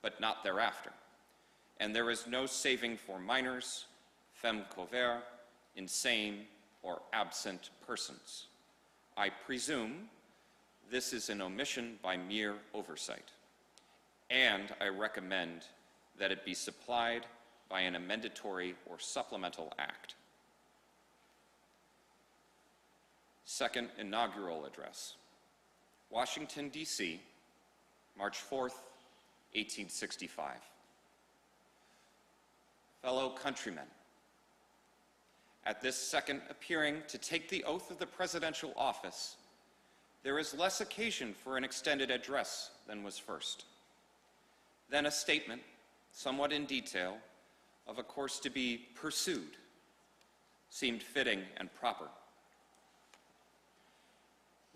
but not thereafter. And there is no saving for minors, femmes cauves, insane, or absent persons. I presume this is an omission by mere oversight, and I recommend that it be supplied by an amendatory or supplemental act. Second inaugural address. Washington, D.C., March 4th, 1865. Fellow countrymen, at this second appearing to take the oath of the presidential office, there is less occasion for an extended address than was first. Then a statement, somewhat in detail, of a course to be pursued seemed fitting and proper.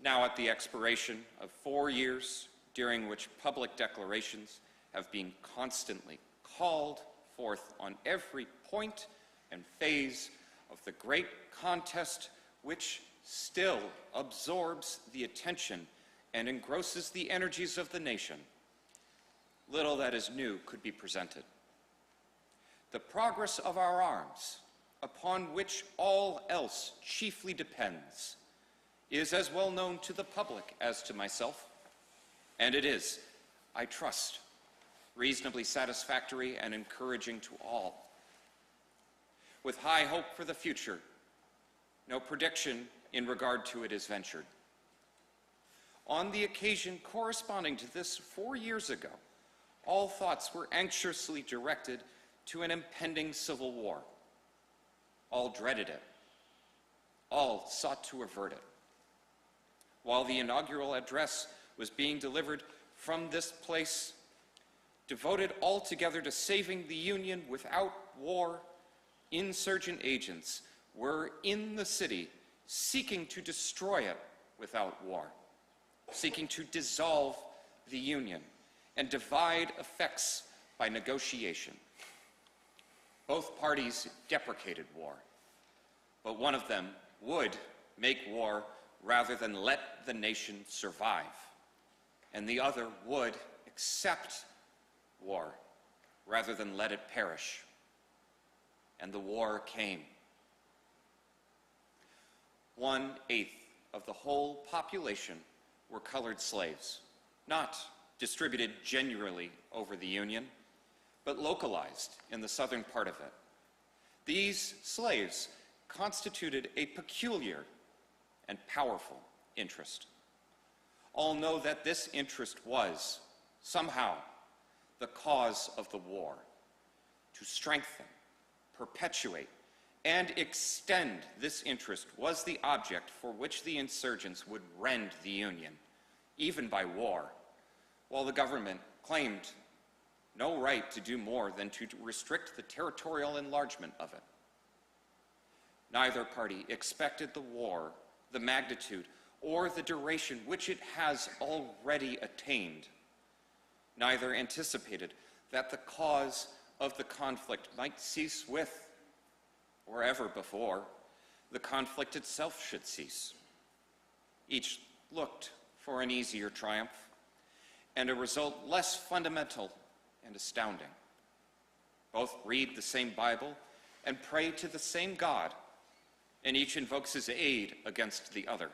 Now, at the expiration of 4 years, during which public declarations have been constantly called forth on every point and phase of the great contest which still absorbs the attention and engrosses the energies of the nation, little that is new could be presented. The progress of our arms, upon which all else chiefly depends, is as well known to the public as to myself, and it is, I trust, reasonably satisfactory and encouraging to all. With high hope for the future, no prediction in regard to it is ventured. On the occasion corresponding to this 4 years ago, all thoughts were anxiously directed to an impending civil war. All dreaded it. All sought to avert it. While the inaugural address was being delivered from this place, devoted altogether to saving the Union without war, insurgent agents were in the city seeking to destroy it without war, seeking to dissolve the Union and divide effects by negotiation. Both parties deprecated war, but one of them would make war rather than let the nation survive, and the other would accept war rather than let it perish. And the war came. 1/8 of the whole population were colored slaves, not distributed generally over the Union, but localized in the southern part of it. These slaves constituted a peculiar and powerful interest. All know that this interest was, somehow, the cause of the war, to strengthen, perpetuate, and extend this interest was the object for which the insurgents would rend the Union, even by war, while the government claimed no right to do more than to restrict the territorial enlargement of it. Neither party expected the war, the magnitude, or the duration which it has already attained. Neither anticipated that the cause of the conflict might cease with, or ever before, the conflict itself should cease. Each looked for an easier triumph, and a result less fundamental and astounding. Both read the same Bible and pray to the same God, and each invokes his aid against the other.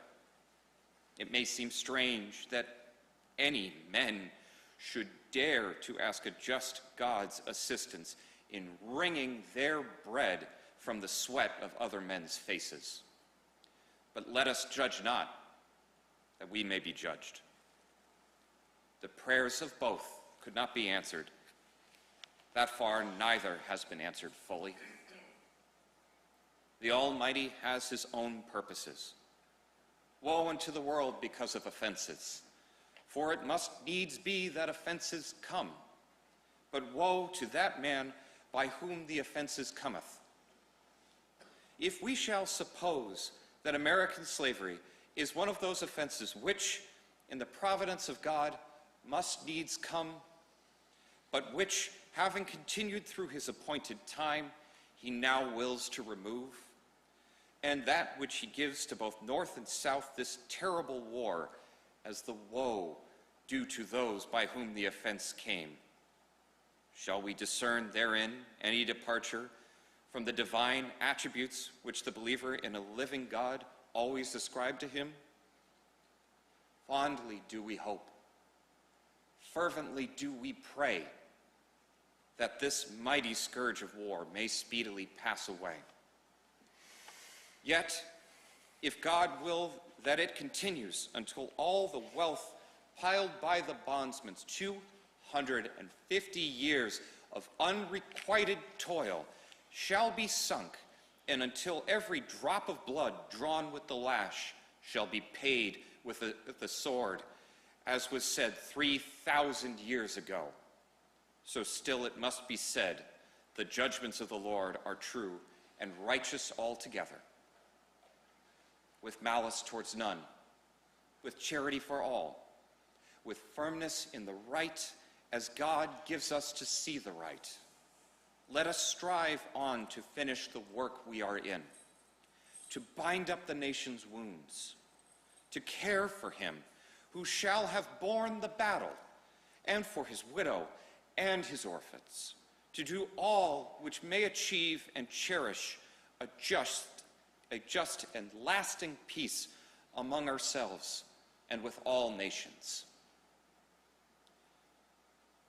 It may seem strange that any men should dare to ask a just God's assistance in wringing their bread from the sweat of other men's faces. But let us judge not, that we may be judged. The prayers of both could not be answered. That far, neither has been answered fully. The Almighty has his own purposes. Woe unto the world because of offenses, for it must needs be that offenses come. But woe to that man by whom the offenses cometh. If we shall suppose that American slavery is one of those offenses which, in the providence of God, must needs come, but which, having continued through his appointed time, he now wills to remove, and that which he gives to both North and South this terrible war as the woe due to those by whom the offense came, Shall we discern therein any departure from the divine attributes which the believer in a living God always ascribed to him? Fondly do we hope, fervently do we pray that this mighty scourge of war may speedily pass away. Yet, if God will that it continues until all the wealth piled by the bondsmen, 250 years of unrequited toil shall be sunk, and until every drop of blood drawn with the lash shall be paid with the sword, as was said 3,000 years ago. So still it must be said, the judgments of the Lord are true and righteous altogether, with malice towards none, with charity for all, with firmness in the right, as God gives us to see the right. Let us strive on to finish the work we are in, to bind up the nation's wounds, to care for him who shall have borne the battle, and for his widow and his orphans, to do all which may achieve and cherish a just and lasting peace among ourselves and with all nations.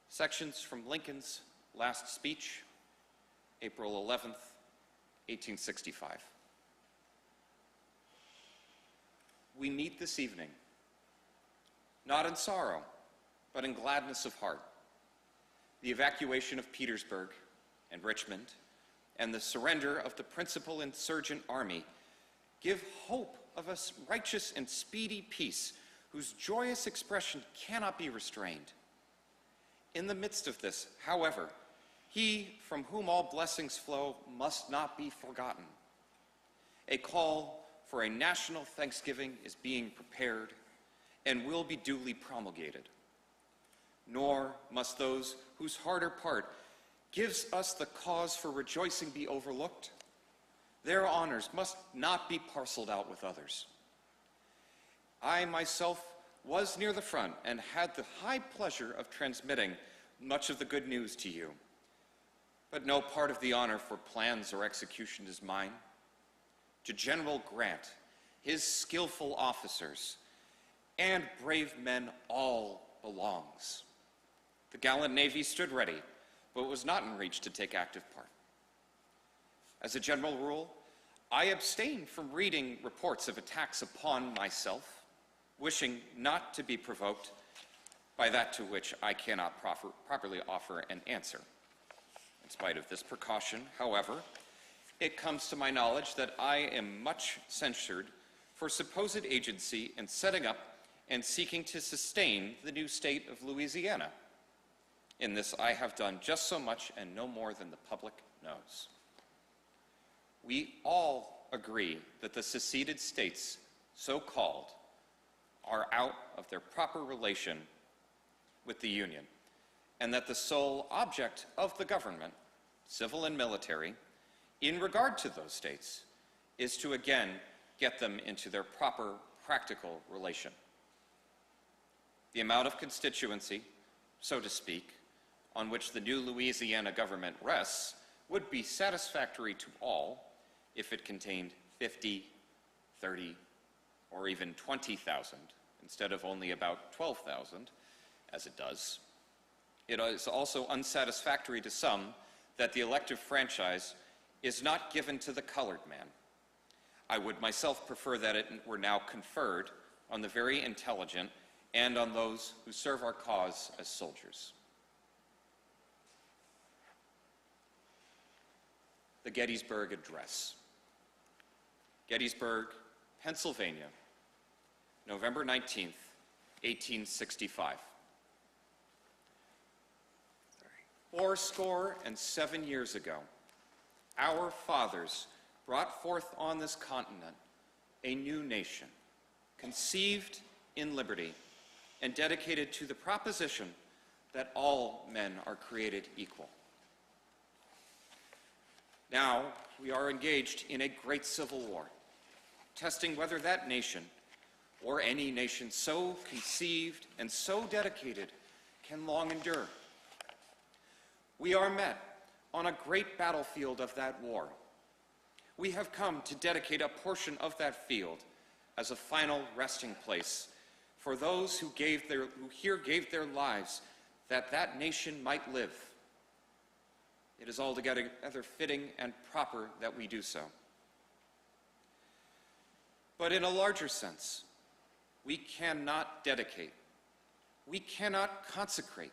Sections from Lincoln's last speech, April 11th, 1865. We meet this evening, not in sorrow, but in gladness of heart. The evacuation of Petersburg and Richmond and the surrender of the principal insurgent army give hope of a righteous and speedy peace whose joyous expression cannot be restrained. In the midst of this, however, he from whom all blessings flow must not be forgotten. A call for a national thanksgiving is being prepared and will be duly promulgated. Nor must those whose harder part gives us the cause for rejoicing be overlooked. Their honors must not be parceled out with others. I myself was near the front and had the high pleasure of transmitting much of the good news to you. But no part of the honor for plans or execution is mine. To General Grant, his skillful officers, and brave men all belongs. The gallant Navy stood ready, but was not in reach to take active part. As a general rule, I abstain from reading reports of attacks upon myself, wishing not to be provoked by that to which I cannot properly offer an answer. In spite of this precaution, however, it comes to my knowledge that I am much censured for supposed agency in setting up and seeking to sustain the new state of Louisiana. In this I have done just so much and no more than the public knows. We all agree that the seceded states, so called, are out of their proper relation with the Union, and that the sole object of the government, civil and military, in regard to those states, is to again get them into their proper practical relation. The amount of constituency, so to speak, on which the new Louisiana government rests would be satisfactory to all if it contained 50, 30, or even 20,000 instead of only about 12,000, as it does. It is also unsatisfactory to some that the elective franchise is not given to the colored man. I would myself prefer that it were now conferred on the very intelligent and on those who serve our cause as soldiers. The Gettysburg Address. Gettysburg, Pennsylvania, November 19th, 1865. 87 years ago, our fathers brought forth on this continent a new nation, conceived in liberty and dedicated to the proposition that all men are created equal. Now we are engaged in a great civil war, testing whether that nation, or any nation so conceived and so dedicated, can long endure. We are met on a great battlefield of that war. We have come to dedicate a portion of that field as a final resting place for those who here gave their lives that that nation might live. It is altogether fitting and proper that we do so. But in a larger sense, we cannot dedicate, we cannot consecrate,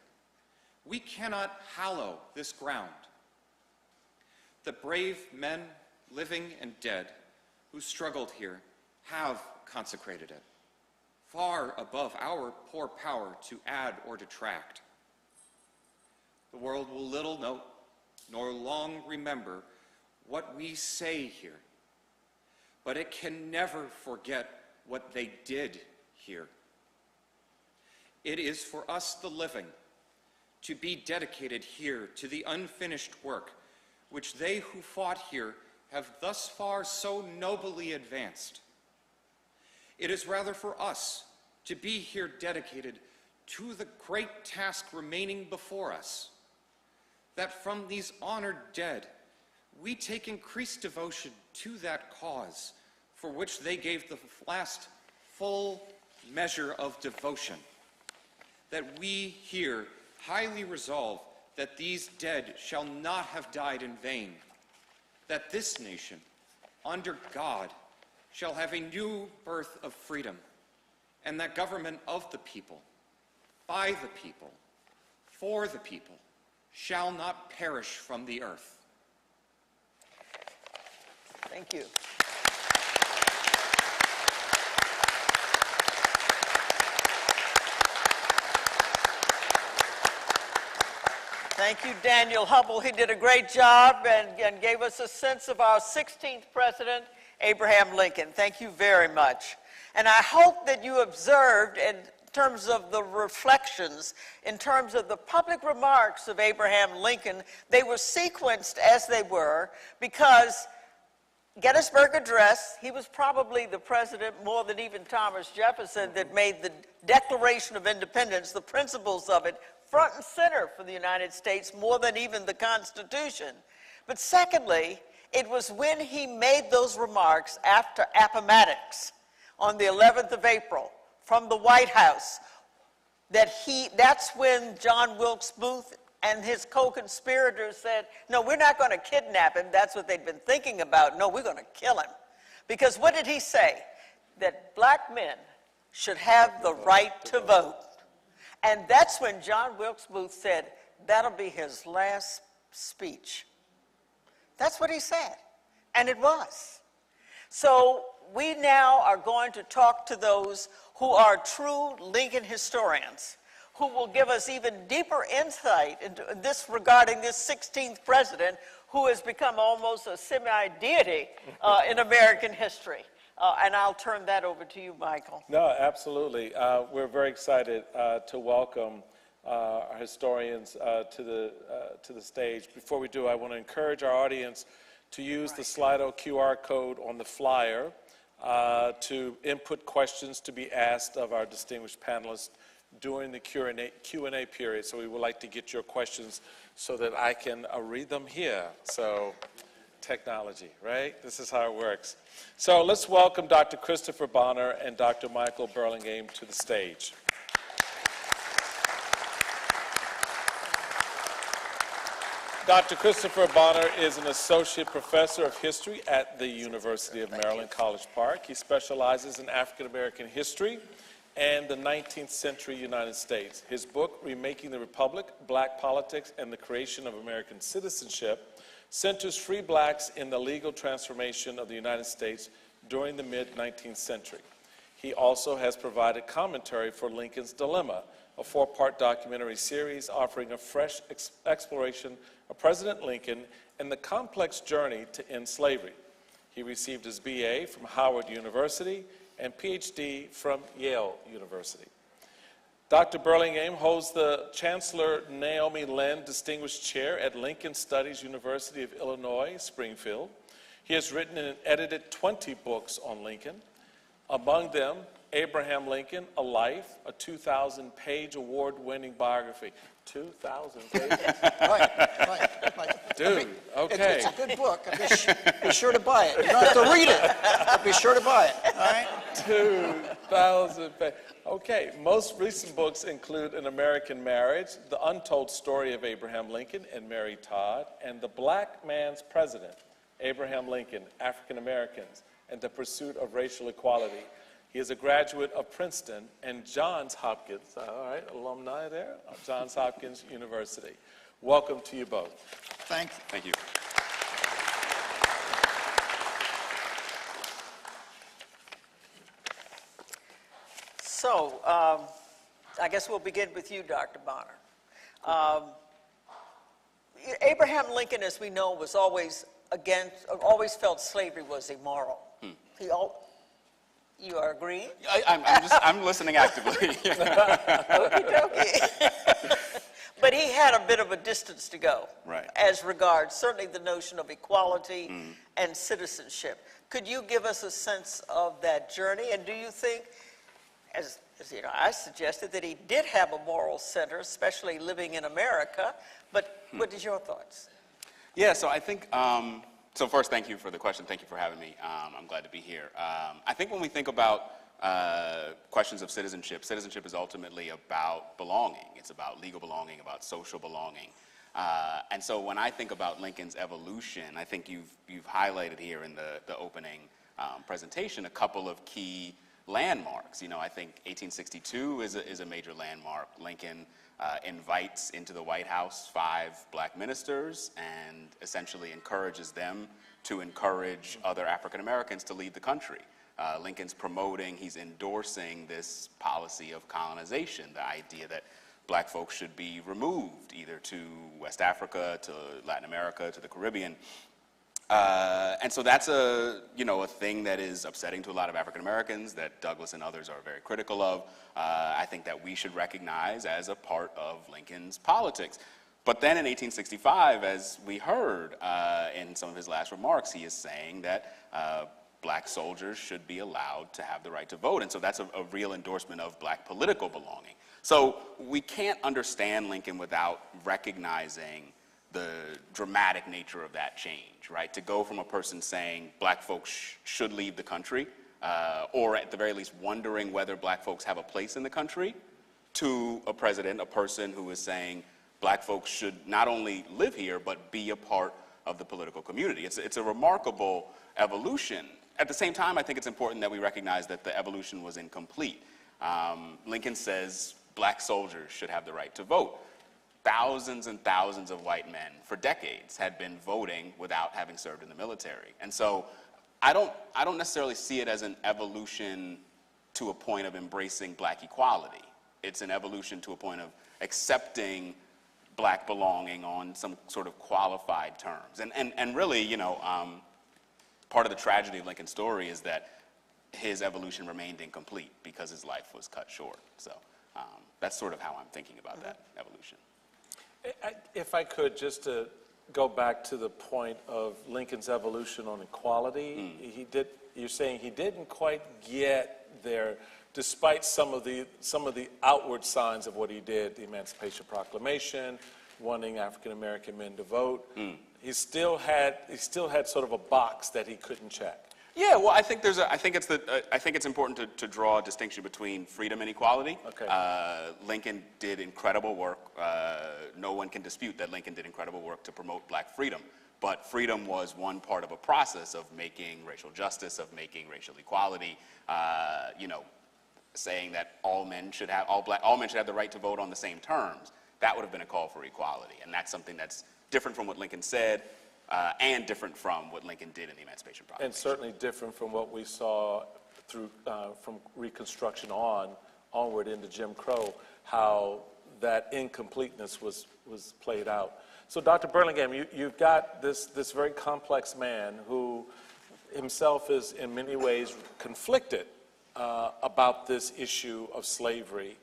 we cannot hallow this ground. The brave men, living and dead, who struggled here have consecrated it, far above our poor power to add or detract. The world will little note nor long remember what we say here, but it can never forget what they did here. It is for us, the living, to be dedicated here to the unfinished work which they who fought here have thus far so nobly advanced. It is rather for us to be here dedicated to the great task remaining before us, that from these honored dead we take increased devotion to that cause for which they gave the last full measure of devotion, that we here highly resolve that these dead shall not have died in vain, that this nation, under God, shall have a new birth of freedom, and that government of the people, by the people, for the people, shall not perish from the earth. Thank you. Thank you, Daniel Hubble. He did a great job and gave us a sense of our 16th president, Abraham Lincoln. Thank you very much. And I hope that you observed in terms of the reflections, in terms of the public remarks of Abraham Lincoln, they were sequenced as they were because Gettysburg Address, he was probably the president more than even Thomas Jefferson that made the Declaration of Independence, the principles of it, front and center for the United States more than even the Constitution. But secondly, it was when he made those remarks after Appomattox on the 11th of April from the White House that's when John Wilkes Booth and his co-conspirators said, no, we're not going to kidnap him. That's what they'd been thinking about. No, we're going to kill him. Because what did he say? That black men should have the right to vote. And that's when John Wilkes Booth said, that'll be his last speech. That's what he said. And it was. So we now are going to talk to those who are true Lincoln historians, who will give us even deeper insight into this regarding this 16th president who has become almost a semi-deity in American history. And I'll turn that over to you, Michael. No, absolutely. We're very excited to welcome our historians to the stage. Before we do, I want to encourage our audience to use the Slido QR code on the flyer to input questions to be asked of our distinguished panelists during the Q&A period. So we would like to get your questions so that I can read them here. So technology, right? This is how it works. So let's welcome Dr. Christopher Bonner and Dr. Michael Burlingame to the stage. Dr. Christopher Bonner is an associate professor of history at the University of Maryland, College Park. He specializes in African American history and the 19th century United States. His book, Remaking the Republic, Black Politics and the Creation of American Citizenship, centers free blacks in the legal transformation of the United States during the mid-19th century. He also has provided commentary for Lincoln's Dilemma, a 4-part documentary series offering a fresh exploration of President Lincoln and the complex journey to end slavery. He received his BA from Howard University and PhD from Yale University. Dr. Burlingame holds the Chancellor Naomi Lynn Distinguished Chair at Lincoln Studies, University of Illinois, Springfield. He has written and edited 20 books on Lincoln. Among them, Abraham Lincoln, A Life, a 2,000-page award-winning biography. 2,000 pages? Okay. It's a good book. Be sure to buy it. You don't have to read it, but be sure to buy it, all right? 2,000 pages. Okay, most recent books include An American Marriage, The Untold Story of Abraham Lincoln and Mary Todd, and The Black Man's President, Abraham Lincoln, African Americans, and the Pursuit of Racial Equality. He is a graduate of Princeton and Johns Hopkins, all right, alumni there, of Johns Hopkins University. Welcome to you both. Thank you. Thank you. So, I guess we'll begin with you, Dr. Bonner. Abraham Lincoln, as we know, was always felt slavery was immoral. You are agreeing? I'm listening actively. Okie dokie. But he had a bit of a distance to go, Right. as regards certainly the notion of equality and citizenship. Could you give us a sense of that journey? And do you think, as you know, I suggested that he did have a moral center, especially living in America, but what is your thoughts? Yeah, so I think, so first, thank you for the question. Thank you for having me. I'm glad to be here. I think when we think about questions of citizenship, citizenship is ultimately about belonging. It's about legal belonging, about social belonging. And so when I think about Lincoln's evolution, I think you've highlighted here in the opening presentation a couple of key landmarks. You know, I think 1862 is a major landmark. Lincoln invites into the White House 5 black ministers and essentially encourages them to encourage other African Americans to leave the country. Lincoln's promoting, he's endorsing this policy of colonization, the idea that black folks should be removed either to West Africa, to Latin America, to the Caribbean. And so that's a thing that is upsetting to a lot of African Americans that Douglas and others are very critical of. I think that we should recognize as a part of Lincoln's politics. But then in 1865, as we heard in some of his last remarks, he is saying that black soldiers should be allowed to have the right to vote. And so that's a real endorsement of black political belonging. So we can't understand Lincoln without recognizing the dramatic nature of that change, right? To go from a person saying black folks should leave the country, or at the very least wondering whether black folks have a place in the country, to a president, a person who is saying black folks should not only live here, but be a part of the political community. It's a remarkable evolution. At the same time, I think it's important that we recognize that the evolution was incomplete. Lincoln says black soldiers should have the right to vote. Thousands and thousands of white men for decades had been voting without having served in the military. And so I don't necessarily see it as an evolution to a point of embracing black equality. It's an evolution to a point of accepting black belonging on some sort of qualified terms. And really, you know, part of the tragedy of Lincoln's story is that his evolution remained incomplete because his life was cut short. So that's sort of how I'm thinking about that evolution. If I could, just to go back to the point of Lincoln's evolution on equality, you're saying he didn't quite get there, despite some of the outward signs of what he did, the Emancipation Proclamation, wanting African American men to vote. He still had sort of a box that he couldn't check. Yeah, well, I think it's important to draw a distinction between freedom and equality. Okay. Lincoln did incredible work. No one can dispute that Lincoln did incredible work to promote black freedom. But freedom was one part of a process of making racial justice, of making racial equality. Saying that all men should have the right to vote on the same terms. That would have been a call for equality, and that's something that's different from what Lincoln said. And different from what Lincoln did in the Emancipation Proclamation. And certainly different from what we saw through from Reconstruction onward into Jim Crow, how that incompleteness was played out. So Dr. Burlingame, you've got this very complex man who himself is in many ways conflicted about this issue of slavery,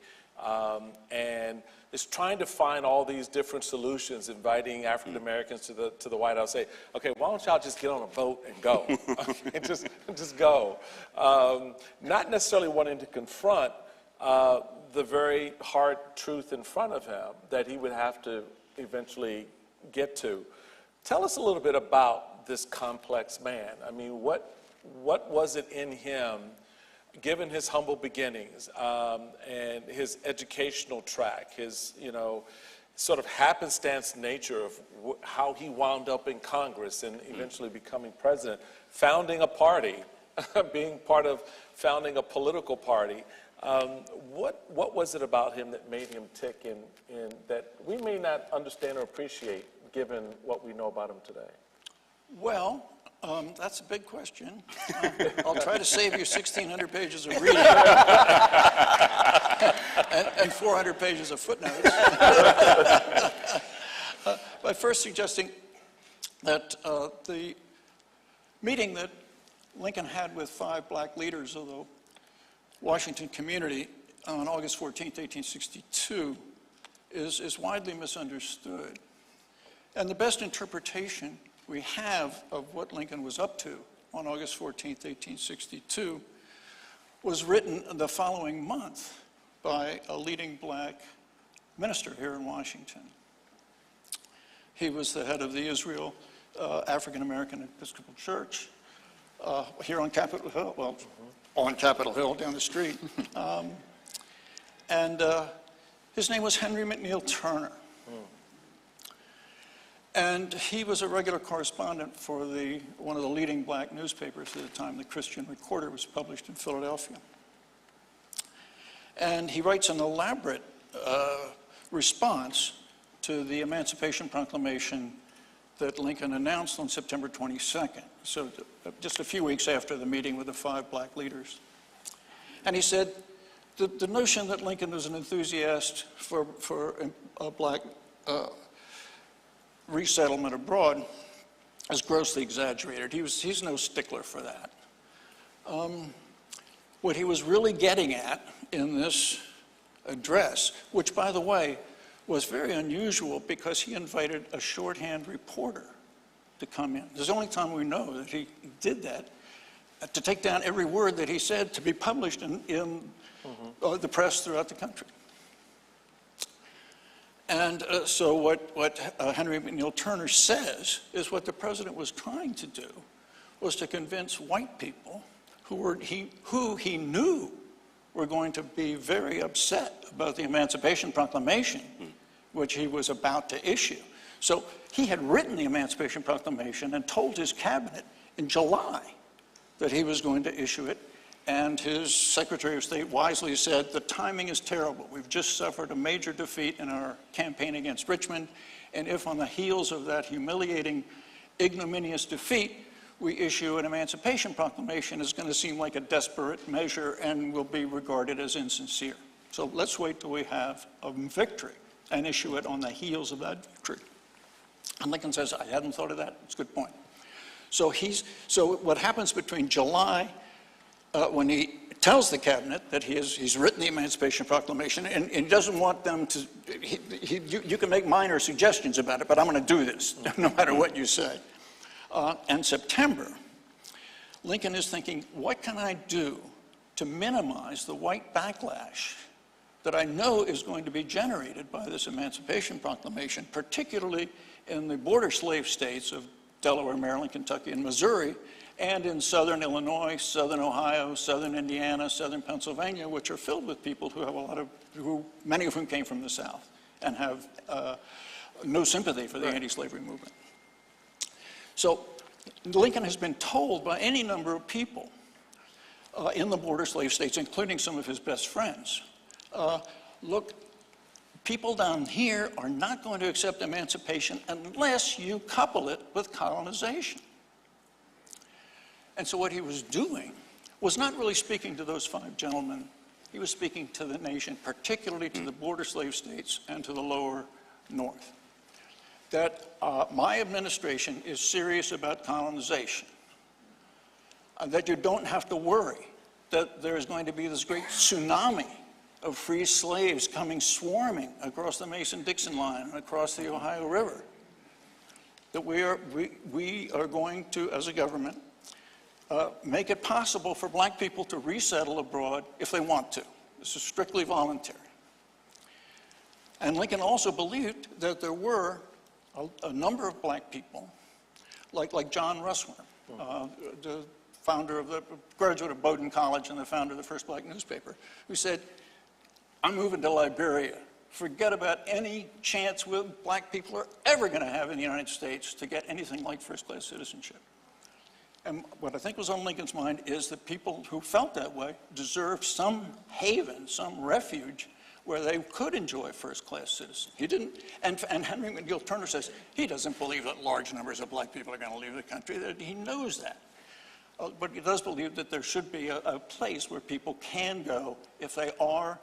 and is trying to find all these different solutions, inviting African Americans to the White House, say, okay, why don't y'all just get on a boat and go, and just go, not necessarily wanting to confront the very hard truth in front of him that he would have to eventually get to. Tell us a little bit about this complex man. I mean, what was it in him, given his humble beginnings and his educational track, his, sort of happenstance nature of how he wound up in Congress and eventually becoming president, founding a party, being part of founding a political party. What was it about him that made him tick in that we may not understand or appreciate given what we know about him today? Well, that's a big question. I'll try to save you 1,600 pages of reading and 400 pages of footnotes. By first suggesting that the meeting that Lincoln had with 5 black leaders of the Washington community on August 14th, 1862 is widely misunderstood. And the best interpretation we have of what Lincoln was up to on August 14th, 1862 was written the following month by a leading black minister here in Washington. He was the head of the Israel African American Episcopal Church here on Capitol Hill, well, on Capitol Hill down the street. And his name was Henry McNeil Turner. And he was a regular correspondent for one of the leading black newspapers at the time, the Christian Recorder, was published in Philadelphia. And he writes an elaborate response to the Emancipation Proclamation that Lincoln announced on September 22nd, so just a few weeks after the meeting with the 5 black leaders. And he said, the notion that Lincoln was an enthusiast for a black resettlement abroad is grossly exaggerated. He's no stickler for that. What he was really getting at in this address, which, by the way, was very unusual because he invited a shorthand reporter to come in. It's the only time we know that he did that, to take down every word that he said to be published in the press throughout the country. And so what Henry McNeil Turner says is what the president was trying to do was to convince white people who he knew were going to be very upset about the Emancipation Proclamation, which he was about to issue. So he had written the Emancipation Proclamation and told his cabinet in July that he was going to issue it. And his Secretary of State wisely said, the timing is terrible. We've just suffered a major defeat in our campaign against Richmond. And if on the heels of that humiliating, ignominious defeat, we issue an Emancipation Proclamation, it's going to seem like a desperate measure and will be regarded as insincere. So let's wait till we have a victory and issue it on the heels of that victory. And Lincoln says, I hadn't thought of that. It's a good point. So what happens between July, when he tells the cabinet that he's written the Emancipation Proclamation, and he doesn't want them to, you can make minor suggestions about it, but I'm going to do this, no matter what you say. And September, Lincoln is thinking, what can I do to minimize the white backlash that I know is going to be generated by this Emancipation Proclamation, particularly in the border slave states of Delaware, Maryland, Kentucky, and Missouri, and in southern Illinois, southern Ohio, southern Indiana, southern Pennsylvania, which are filled with people who have many of whom came from the South and have no sympathy for the anti-slavery movement. So Lincoln has been told by any number of people in the border slave states, including some of his best friends, look, people down here are not going to accept emancipation unless you couple it with colonization. And so what he was doing was not really speaking to those 5 gentlemen. He was speaking to the nation, particularly to the border slave states and to the lower north. That my administration is serious about colonization. That you don't have to worry that there is going to be this great tsunami of free slaves coming swarming across the Mason-Dixon line and across the Ohio River. That we are going to, as a government, make it possible for black people to resettle abroad if they want to. This is strictly voluntary. And Lincoln also believed that there were a number of black people, like John Russwurm, the founder of the graduate of Bowdoin College and the founder of the first black newspaper, who said, I'm moving to Liberia. Forget about any chance black people are ever going to have in the United States to get anything like first-class citizenship. And what I think was on Lincoln's mind is that people who felt that way deserved some haven, some refuge where they could enjoy first-class citizenship. He didn't, and Henry McNeill Turner says he doesn't believe that large numbers of black people are going to leave the country, that he knows that. But he does believe that there should be a place where people can go if they are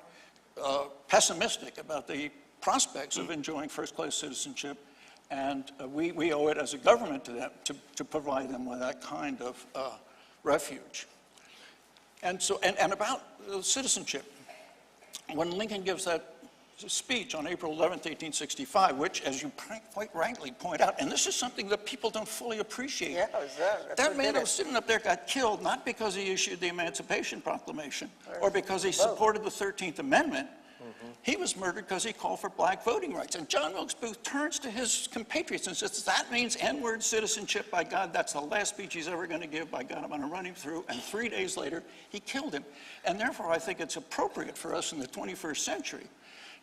pessimistic about the prospects of enjoying first-class citizenship, and we owe it as a government to them to provide them with that kind of refuge. And so, and about citizenship, when Lincoln gives that speech on April 11th, 1865, which, as you quite rightly point out, and this is something that people don't fully appreciate. Yeah, that man that was sitting up there got killed not because he issued the Emancipation Proclamation or because he supported the 13th Amendment. He was murdered because he called for black voting rights. And John Wilkes Booth turns to his compatriots and says, that means N-word citizenship, by God, that's the last speech he's ever going to give, by God, I'm going to run him through. And 3 days later, he killed him. And therefore, I think it's appropriate for us in the 21st century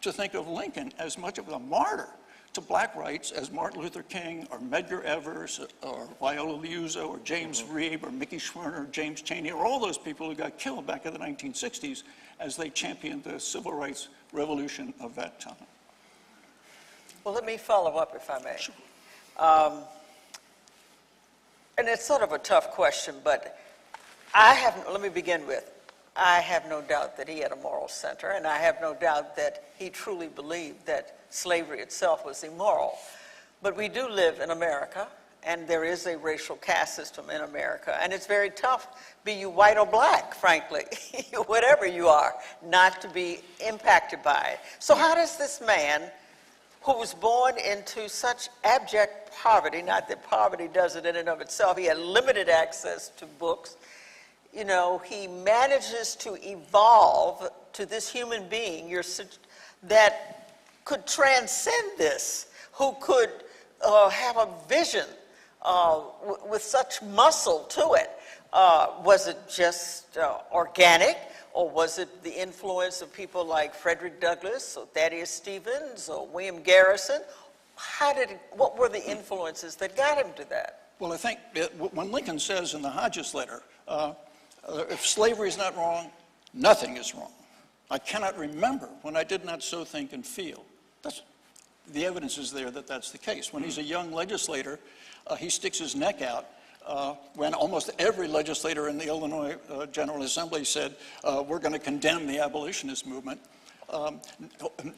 to think of Lincoln as much of a martyr to black rights as Martin Luther King or Medgar Evers or Viola Liuzzo or James Reeb or Mickey Schwerner or James Chaney or all those people who got killed back in the 1960s as they championed the civil rights revolution of that time. Well, let me follow up, if I may. Sure. And it's sort of a tough question, but let me begin with, I have no doubt that he had a moral center, and I have no doubt that he truly believed that slavery itself was immoral. But we do live in America, and there is a racial caste system in America, and it's very tough, be you white or black, frankly, whatever you are, not to be impacted by it. So how does this man, who was born into such abject poverty, not that poverty does it in and of itself, he had limited access to books, you know, he manages to evolve to this human being that could transcend this, who could have a vision with such muscle to it. Was it just organic, or was it the influence of people like Frederick Douglass or Thaddeus Stevens or William Garrison? What were the influences that got him to that? Well, I think when Lincoln says in the Hodges letter, if slavery is not wrong, nothing is wrong. I cannot remember when I did not so think and feel. The evidence is there that that's the case. When he's a young legislator, he sticks his neck out when almost every legislator in the Illinois General Assembly said, we're going to condemn the abolitionist movement.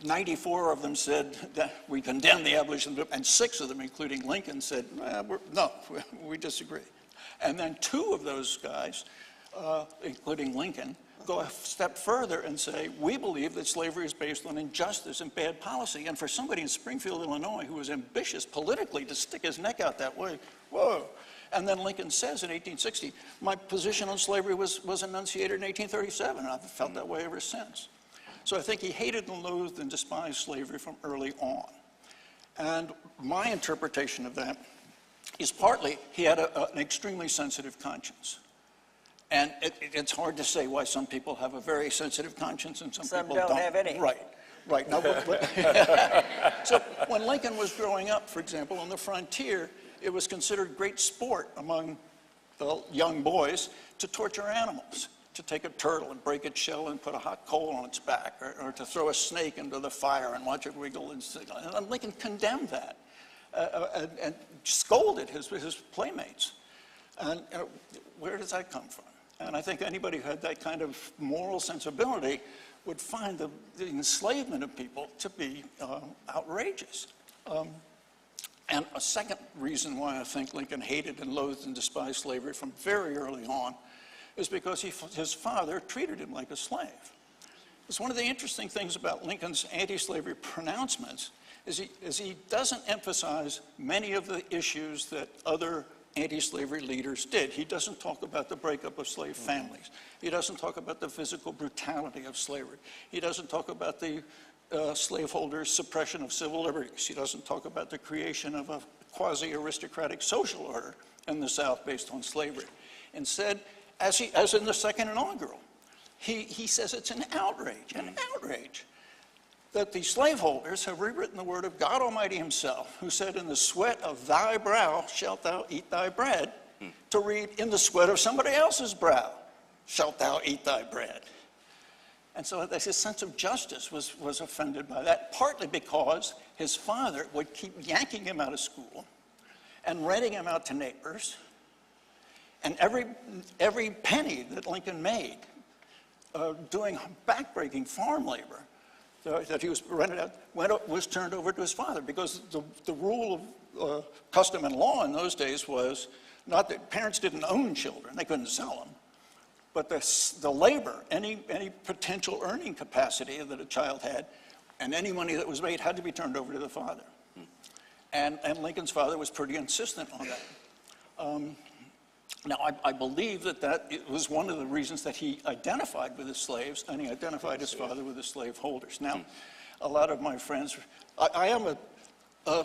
94 of them said that we condemn the abolitionist movement, and 6 of them, including Lincoln, said, no, we disagree. And then 2 of those guys, including Lincoln, go a step further and say, we believe that slavery is based on injustice and bad policy. And for somebody in Springfield, Illinois, who was ambitious politically to stick his neck out that way, whoa. And then Lincoln says in 1860, my position on slavery was enunciated in 1837, and I've felt that way ever since. So I think he hated and loathed and despised slavery from early on. And my interpretation of that is partly he had an extremely sensitive conscience. And it's hard to say why some people have a very sensitive conscience and some people don't have any. Right. Now, so when Lincoln was growing up, for example, on the frontier, it was considered great sport among the young boys to torture animals, to take a turtle and break its shell and put a hot coal on its back, or to throw a snake into the fire and watch it wiggle. And Lincoln condemned that and scolded his playmates. And where does that come from? And I think anybody who had that kind of moral sensibility would find the enslavement of people to be outrageous. And a second reason why I think Lincoln hated and loathed and despised slavery from very early on is because his father treated him like a slave. It's one of the interesting things about Lincoln's anti-slavery pronouncements is he doesn't emphasize many of the issues that other anti-slavery leaders did. He doesn't talk about the breakup of slave families. He doesn't talk about the physical brutality of slavery. He doesn't talk about the slaveholders' suppression of civil liberties. He doesn't talk about the creation of a quasi-aristocratic social order in the South based on slavery. Instead, as in the second inaugural, he says it's an outrage that the slaveholders have rewritten the word of God Almighty himself, who said, in the sweat of thy brow shalt thou eat thy bread, to read, in the sweat of somebody else's brow shalt thou eat thy bread. And so his sense of justice was offended by that, partly because his father would keep yanking him out of school and renting him out to neighbors. And every penny that Lincoln made doing backbreaking farm labor that he was rented out was turned over to his father, because the rule of custom and law in those days was not that parents didn't own children, they couldn't sell them, but the labor, any potential earning capacity that a child had, and any money that was made had to be turned over to the father. And Lincoln's father was pretty insistent on that. Now, I believe that it was one of the reasons that he identified with his slaves, and he identified his father with the slaveholders. Now, a lot of my friends, I am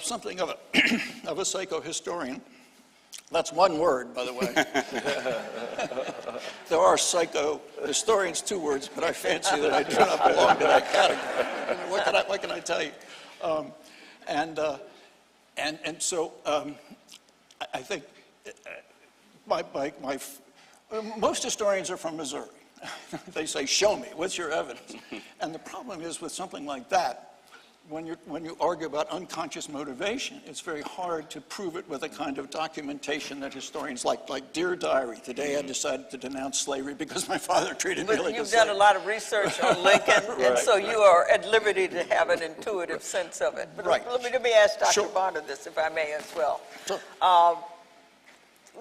something of a psychohistorian. That's one word, by the way. There are psychohistorians, 2 words, but I fancy that I do not belong to that category. What can I tell you? And so I think most historians are from Missouri. They say, show me, what's your evidence? And the problem is with something like that, when you argue about unconscious motivation, it's very hard to prove it with a kind of documentation that historians like Dear Diary. Today I decided to denounce slavery because my father treated me like a slave. You've done a lot of research on Lincoln, and so you are at liberty to have an intuitive sense of it. But let me ask Dr. Bonner this, if I may, as well. Sure.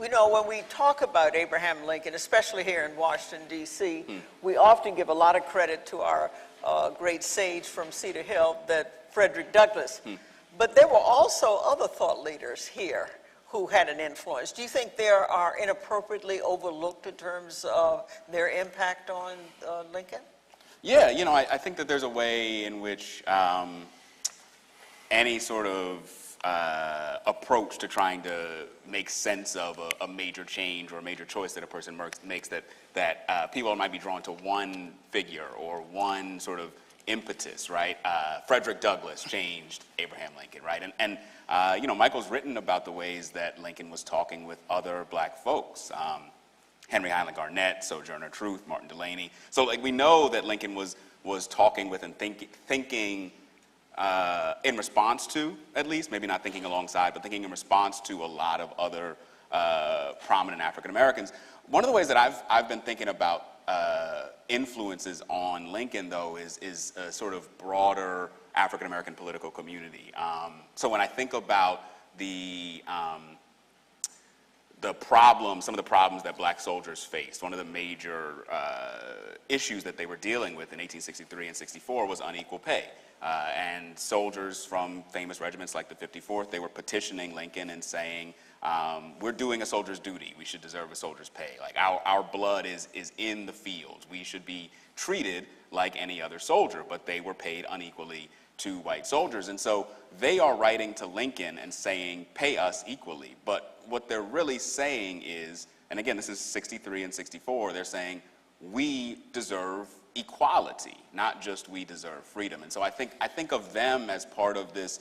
You know, when we talk about Abraham Lincoln, especially here in Washington, D.C., we often give a lot of credit to our great sage from Cedar Hill, Frederick Douglass. But there were also other thought leaders here who had an influence. Do you think they are inappropriately overlooked in terms of their impact on Lincoln? Yeah, you know, I think that there's a way in which any sort of approach to trying to make sense of a major change or a major choice that a person makes that people might be drawn to one figure or one sort of impetus, right? Frederick Douglass changed Abraham Lincoln, right? And you know, Michael's written about the ways that Lincoln was talking with other black folks. Henry Highland Garnett, Sojourner Truth, Martin Delany. So like we know that Lincoln was talking with and thinking in response to, at least, maybe not thinking alongside, but thinking in response to a lot of other prominent African Americans. One of the ways that I've been thinking about influences on Lincoln, though, is a sort of broader African American political community. So when I think about some of the problems that black soldiers faced, one of the major issues that they were dealing with in 1863 and 64 was unequal pay. And soldiers from famous regiments like the 54th, they were petitioning Lincoln and saying, we're doing a soldier's duty. We should deserve a soldier's pay. Like our blood is in the field. We should be treated like any other soldier, but they were paid unequally to white soldiers. And so they are writing to Lincoln and saying, pay us equally. But what they're really saying is, and again, this is 63 and 64, they're saying, we deserve equality, not just we deserve freedom. And so I think of them as part of this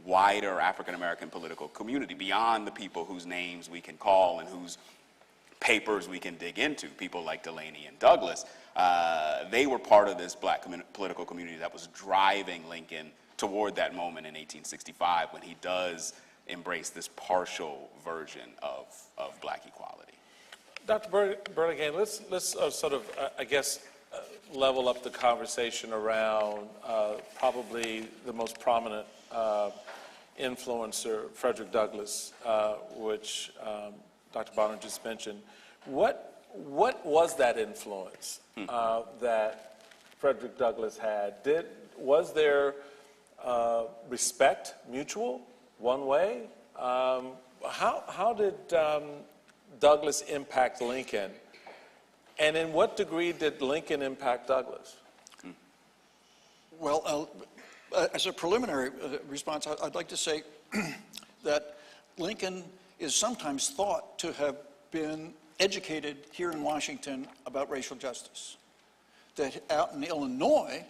wider African American political community, beyond the people whose names we can call and whose papers we can dig into, people like Delany and Douglass. They were part of this black political community that was driving Lincoln toward that moment in 1865 when he does embrace this partial version of black equality. Dr. Burlingame, let's sort of, I guess, level up the conversation around probably the most prominent influencer, Frederick Douglass, which Dr. Bonner just mentioned. What was that influence that Frederick Douglass had? Was there respect, mutual, one way? How did Douglass impact Lincoln? And in what degree did Lincoln impact Douglass? Well, As a preliminary response, I'd like to say that Lincoln is sometimes thought to have been educated here in Washington about racial justice. That out in Illinois,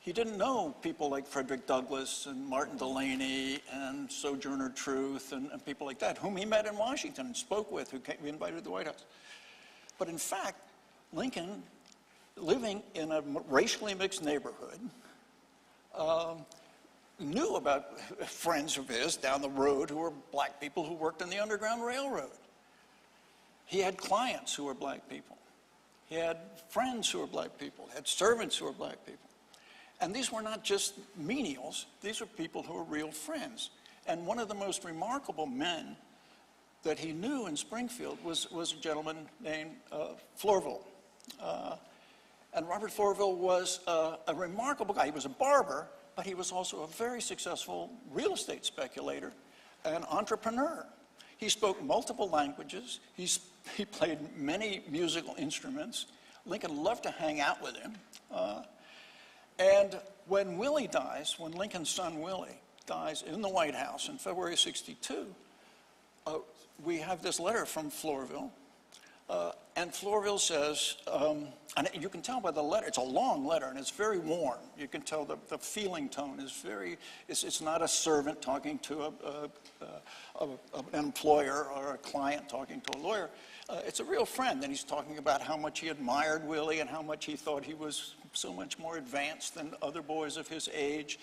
he didn't know people like Frederick Douglass and Martin Delany and Sojourner Truth and people like that, whom he met in Washington and spoke with, who we invited to the White House. But in fact, Lincoln, living in a racially mixed neighborhood, knew about friends of his down the road who were black people who worked on the Underground Railroad. He had clients who were black people. He had friends who were black people, had servants who were black people. And these were not just menials, these were people who were real friends. And one of the most remarkable men that he knew in Springfield was a gentleman named Florville. And Robert Florville was a remarkable guy. He was a barber, but he was also a very successful real estate speculator and entrepreneur. He spoke multiple languages. He played many musical instruments. Lincoln loved to hang out with him. And when Willie dies, when Lincoln's son Willie dies in the White House in February of '62, we have this letter from Florville. And Florville says, and you can tell by the letter, it's a long letter and it's very warm. You can tell the feeling tone is it's not a servant talking to an employer or a client talking to a lawyer. It's a real friend, and he's talking about how much he admired Willie and how much he thought he was so much more advanced than other boys of his age.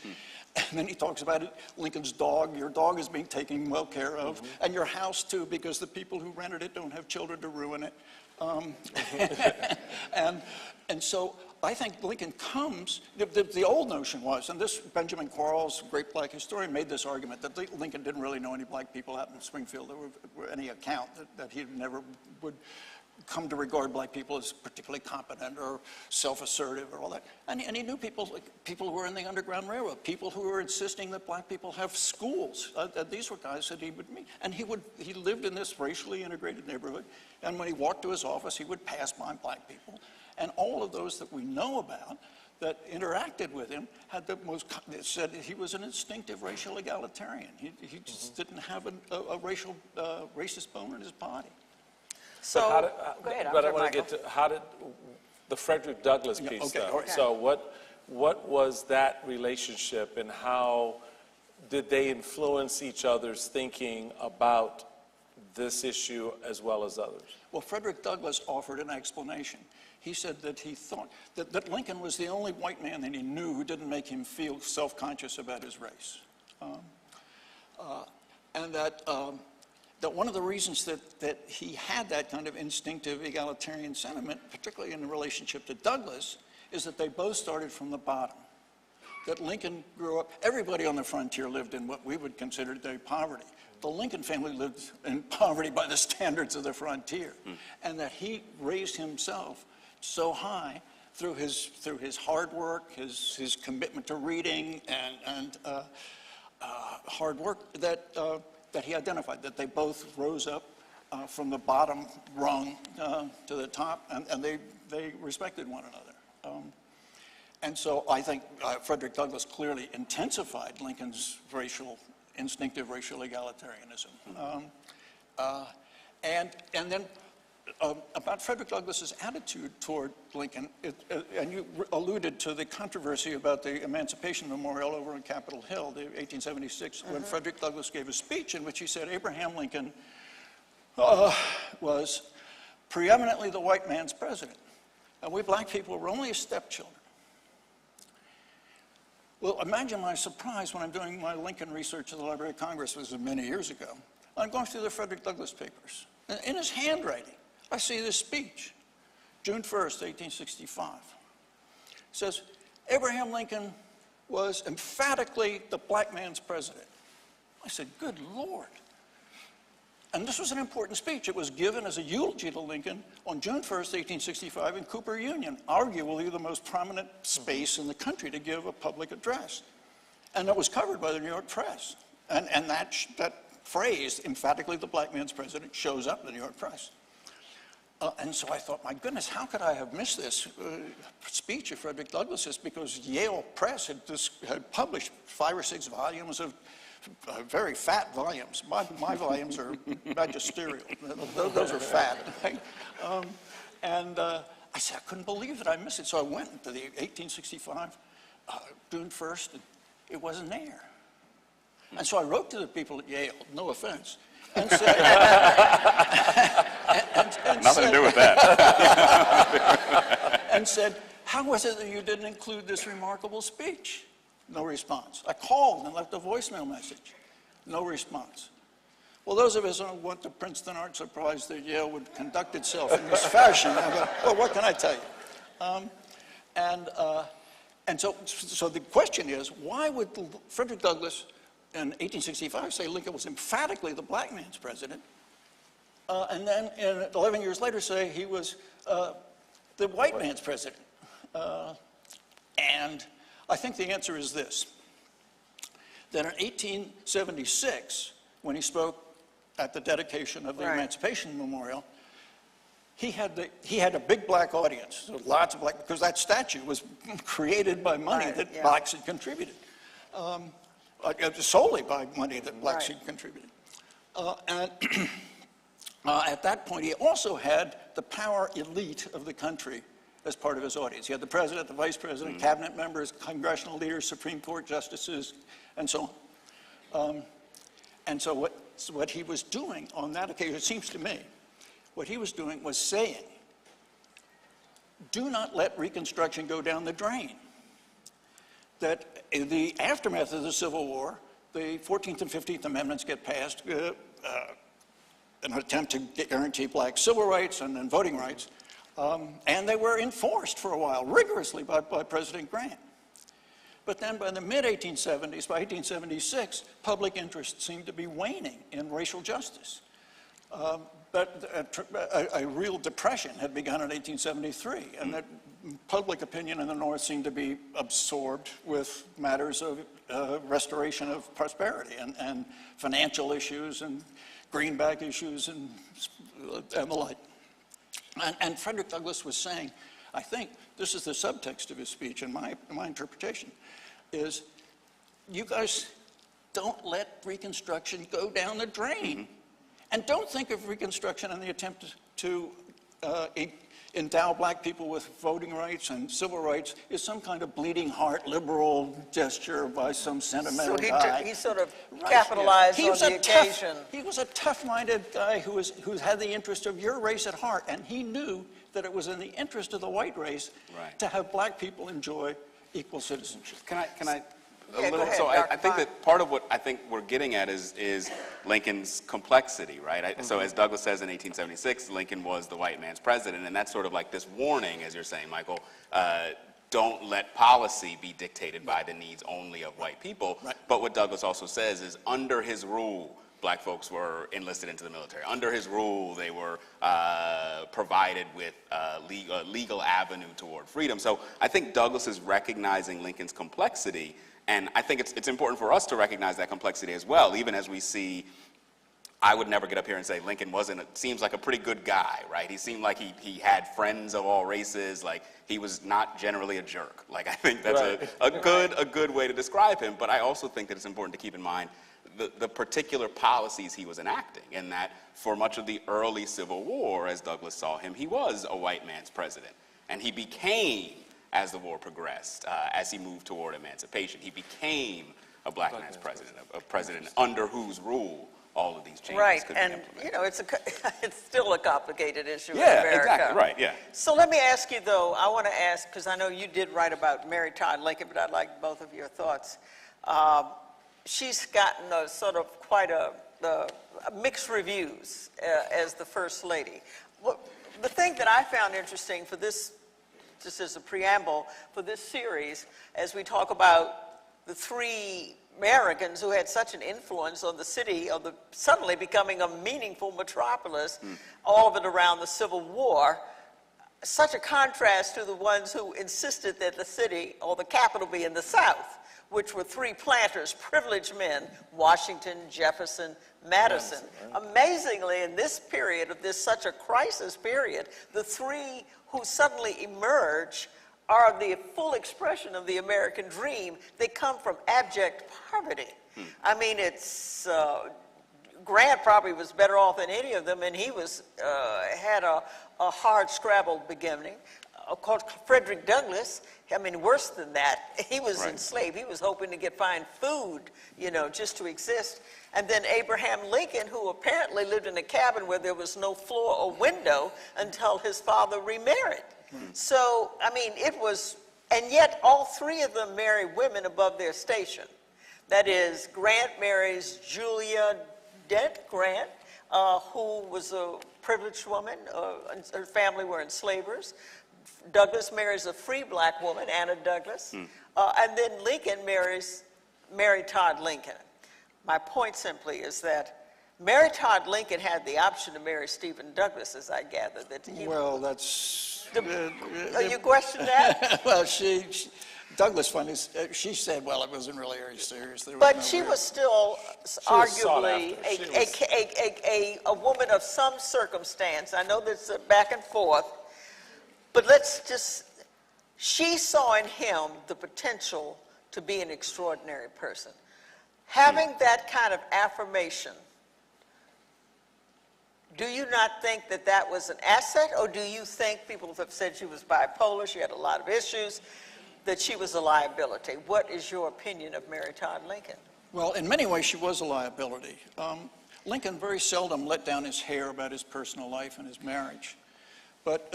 And then he talks about it, Lincoln's dog, your dog is being taken well care of, and your house too, because the people who rented it don't have children to ruin it. And so I think Lincoln comes, the old notion was, and this Benjamin Quarles, great black historian, made this argument that Lincoln didn't really know any black people out in Springfield. There were any account that he never would come to regard black people as particularly competent or self-assertive or all that. And he knew people who were in the Underground Railroad, people who were insisting that black people have schools. These were guys that he would meet. And he lived in this racially integrated neighborhood. And when he walked to his office, he would pass by black people. And all of those that we know about that interacted with him had said he was an instinctive racial egalitarian. He just didn't have a racist bone in his body. So, go ahead. But I want to get to how did the Frederick Douglass piece, though. Okay. So what was that relationship, and how did they influence each other's thinking about this issue as well as others? Well, Frederick Douglass offered an explanation. He said that he thought that Lincoln was the only white man that he knew who didn't make him feel self-conscious about his race. And that one of the reasons that he had that kind of instinctive egalitarian sentiment, particularly in relationship to Douglass, is that they both started from the bottom. That Lincoln grew up, everybody on the frontier lived in what we would consider today poverty. The Lincoln family lived in poverty by the standards of the frontier. And that he raised himself so high through his hard work, his commitment to reading and hard work that he identified, that they both rose up from the bottom rung to the top, and they respected one another. And so I think Frederick Douglass clearly intensified Lincoln's instinctive racial egalitarianism. And then about Frederick Douglass's attitude toward Lincoln, and you alluded to the controversy about the Emancipation Memorial over on Capitol Hill, the 1876, when Frederick Douglass gave a speech in which he said Abraham Lincoln was preeminently the white man's president, and we black people were only his stepchildren. Well, imagine my surprise when I'm doing my Lincoln research at the Library of Congress, this was many years ago. I'm going through the Frederick Douglass papers. And in his handwriting, I see this speech, June 1st, 1865. It says, Abraham Lincoln was emphatically the black man's president. I said, good Lord. And this was an important speech. It was given as a eulogy to Lincoln on June 1st, 1865 in Cooper Union, arguably the most prominent space in the country to give a public address. And it was covered by the New York press. And that phrase, emphatically the black man's president, shows up in the New York press. And so I thought, my goodness, how could I have missed this speech of Frederick Douglass's? Because Yale Press had published 5 or 6 volumes of very fat volumes. My volumes are magisterial. Those are fat. Right? I said, I couldn't believe it. I missed it. So I went to the 1865, June 1st, and it wasn't there. And so I wrote to the people at Yale, no offense, and said, Nothing to do with that. and said, how was it that you didn't include this remarkable speech? No response. I called and left a voicemail message. No response. Well, those of us who went to Princeton aren't surprised that Yale would conduct itself in this fashion. I go, well, what can I tell you? And so the question is, why would Frederick Douglass in 1865 say Lincoln was emphatically the black man's president, and then 11 years later say he was the white man's president? And I think the answer is this, that in 1876, when he spoke at the dedication of the Emancipation Memorial, he had a big black audience, so lots of black, because that statue was created by money that blacks had contributed, solely by money that blacks had contributed. And at that point, he also had the power elite of the country as part of his audience. He had the president, the vice president, cabinet members, congressional leaders, Supreme Court justices, and so on. And so what he was doing on that occasion, it seems to me, what he was doing was saying, do not let Reconstruction go down the drain. That in the aftermath of the Civil War, the 14th and 15th Amendments get passed, an attempt to guarantee black civil rights and then voting rights, and they were enforced for a while, rigorously by President Grant. But then by the mid-1870s, by 1876, public interest seemed to be waning in racial justice. But a real depression had begun in 1873, and that public opinion in the North seemed to be absorbed with matters of restoration of prosperity and financial issues and greenback issues and the like. And Frederick Douglass was saying, I think this is the subtext of his speech, and my interpretation is, you guys don't let Reconstruction go down the drain. And don't think of Reconstruction and the attempt to endow black people with voting rights and civil rights as some kind of bleeding heart liberal gesture by some sentimental guy. He sort of capitalized on the occasion. He was a tough-minded guy who had the interest of your race at heart, and he knew that it was in the interest of the white race to have black people enjoy equal citizenship. Can I Yeah, go ahead, so Dr. I think that part of what I think we're getting at is Lincoln's complexity, right? So as Douglass says in 1876, Lincoln was the white man's president, and that's sort of like this warning, as you're saying, Michael, don't let policy be dictated by the needs only of white people. Right. But what Douglass also says is under his rule, black folks were enlisted into the military. Under his rule, they were provided with a legal avenue toward freedom. So I think Douglass is recognizing Lincoln's complexity. And I think it's important for us to recognize that complexity as well, even as we see, I would never get up here and say Lincoln seems like a pretty good guy, right? He seemed like he had friends of all races, like he was not generally a jerk. Like I think that's a good way to describe him, but I also think that it's important to keep in mind the particular policies he was enacting, and that for much of the early Civil War, as Douglass saw him, he was a white man's president, and he became, as the war progressed, as he moved toward emancipation, he became a black man's president, a president under whose rule all of these changes could be implemented. You know, it's still a complicated issue in Yeah, America. exactly, right, yeah. So let me ask you, though, I want to ask, because I know you did write about Mary Todd Lincoln, but I'd like both of your thoughts. She's gotten a sort of quite a mixed reviews as the First Lady. The thing that I found interesting for this, just as a preamble for this series, as we talk about the three Americans who had such an influence on the city of suddenly becoming a meaningful metropolis, all of it around the Civil War, such a contrast to the ones who insisted that the city or the capital be in the South, which were three planters, privileged men, Washington, Jefferson, Madison. Amazingly, in this period of this such a crisis period, the three who suddenly emerge are the full expression of the American dream. They come from abject poverty. I mean, it's Grant probably was better off than any of them, and he was had a hard scrabble beginning. Of course, Frederick Douglass, I mean, worse than that. He was enslaved. He was hoping to find food, you know, just to exist. And then Abraham Lincoln, who apparently lived in a cabin where there was no floor or window until his father remarried. So, I mean, it was, and yet all three of them marry women above their station. That is, Grant marries Julia Dent Grant, who was a privileged woman. Her family were enslavers. Douglass marries a free black woman, Anna Douglass. And then Lincoln marries Mary Todd Lincoln. My point simply is that Mary Todd Lincoln had the option to marry Stephen Douglas, as I gather. Well, that's... you question that? Well, Douglas finally, she said, well, it wasn't really very serious. But she was still arguably a a woman of some circumstance. I know there's a back and forth, but she saw in him the potential to be an extraordinary person. Having that kind of affirmation, do you not think that that was an asset, or do you think, people have said she was bipolar, she had a lot of issues, that she was a liability? What is your opinion of Mary Todd Lincoln? Well, in many ways, she was a liability. Lincoln very seldom let down his hair about his personal life and his marriage. But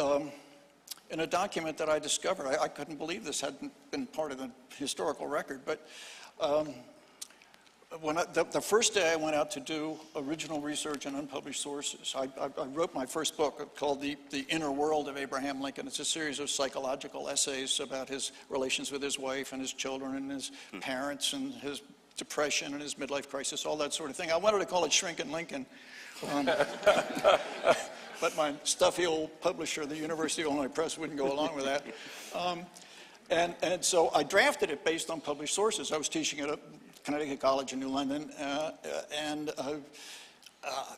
in a document that I discovered, I couldn't believe this hadn't been part of the historical record, but the first day I went out to do original research and unpublished sources, I wrote my first book called The Inner World of Abraham Lincoln. It's a series of psychological essays about his relations with his wife and his children and his parents and his depression and his midlife crisis, all that sort of thing. I wanted to call it Shrinking Lincoln. But my stuffy old publisher, the University of Illinois Press, wouldn't go along with that. And so I drafted it based on published sources. I was teaching at Connecticut College in New London,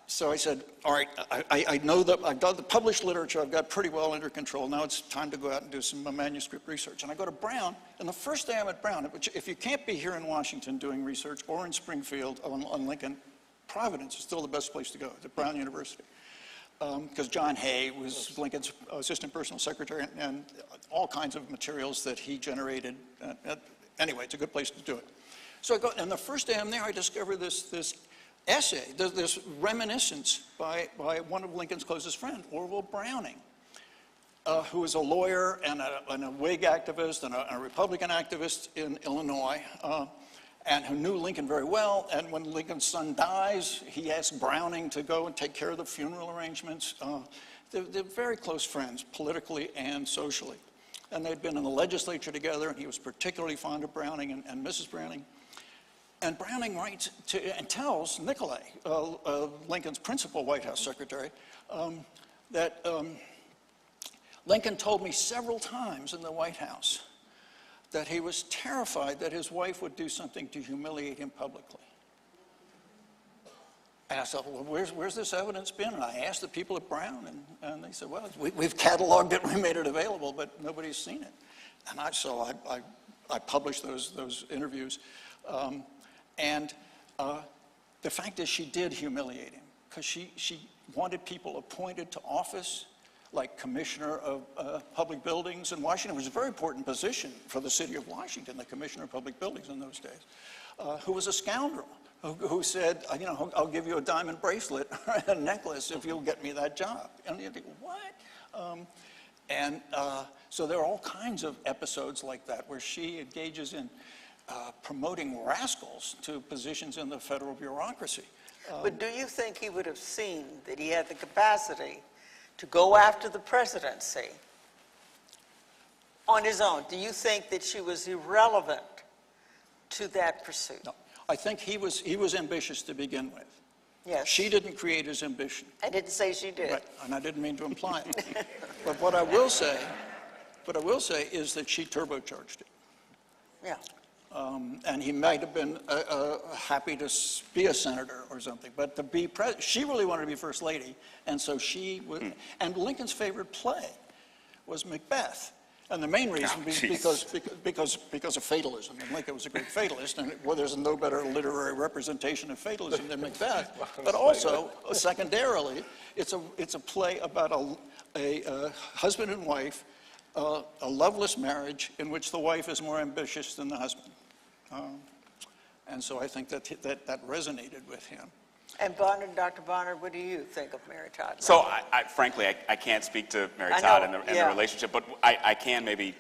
so I said, all right, I know that I've got the published literature, I've got pretty well under control. Now it's time to go out and do some manuscript research. And I go to Brown, and the first day I'm at Brown, which if you can't be here in Washington doing research or in Springfield on Lincoln, Providence is still the best place to go, to Brown University. Because John Hay was Lincoln's assistant personal secretary, and all kinds of materials that he generated. Anyway, it's a good place to do it. So I go, and the first day I'm there, I discover this essay, this reminiscence by one of Lincoln's closest friends, Orville Browning, who was a lawyer and a Whig activist and a Republican activist in Illinois, and who knew Lincoln very well. And when Lincoln's son dies, he asked Browning to go and take care of the funeral arrangements. They're very close friends, politically and socially. And they'd been in the legislature together, and he was particularly fond of Browning and Mrs. Browning. And Browning writes and tells Nicolay, Lincoln's principal White House secretary, that Lincoln told me several times in the White House that he was terrified that his wife would do something to humiliate him publicly. And I thought, well, where's this evidence been? And I asked the people at Brown, and they said, well, we've cataloged it, we made it available, but nobody's seen it. And I published those interviews. The fact is, she did humiliate him, because she wanted people appointed to office, like commissioner of public buildings in Washington. It was a very important position for the city of Washington, the commissioner of public buildings in those days, who was a scoundrel, who said, you know, I'll give you a diamond bracelet or a necklace if you'll get me that job. And you think, what? So there are all kinds of episodes like that where she engages in promoting rascals to positions in the federal bureaucracy. But do you think he would have seen that he had the capacity to go after the presidency on his own? Do you think that she was irrelevant to that pursuit? No, I think he was ambitious to begin with. Yes. She didn't create his ambition. I didn't say she did. Right, and I didn't mean to imply it. But what I will say is that she turbocharged it. Yeah. And he might have been happy to be a senator or something, but to be president, she really wanted to be first lady, and so she would. And Lincoln's favorite play was Macbeth, and the main reason because of fatalism. And Lincoln was a great fatalist, and there's no better literary representation of fatalism than Macbeth. But also, secondarily, it's a play about a husband and wife, a loveless marriage in which the wife is more ambitious than the husband. And so I think that resonated with him. And Bonner, Dr. Bonner, what do you think of Mary Todd? So, frankly, I can't speak to Mary Todd and the relationship, but I can maybe,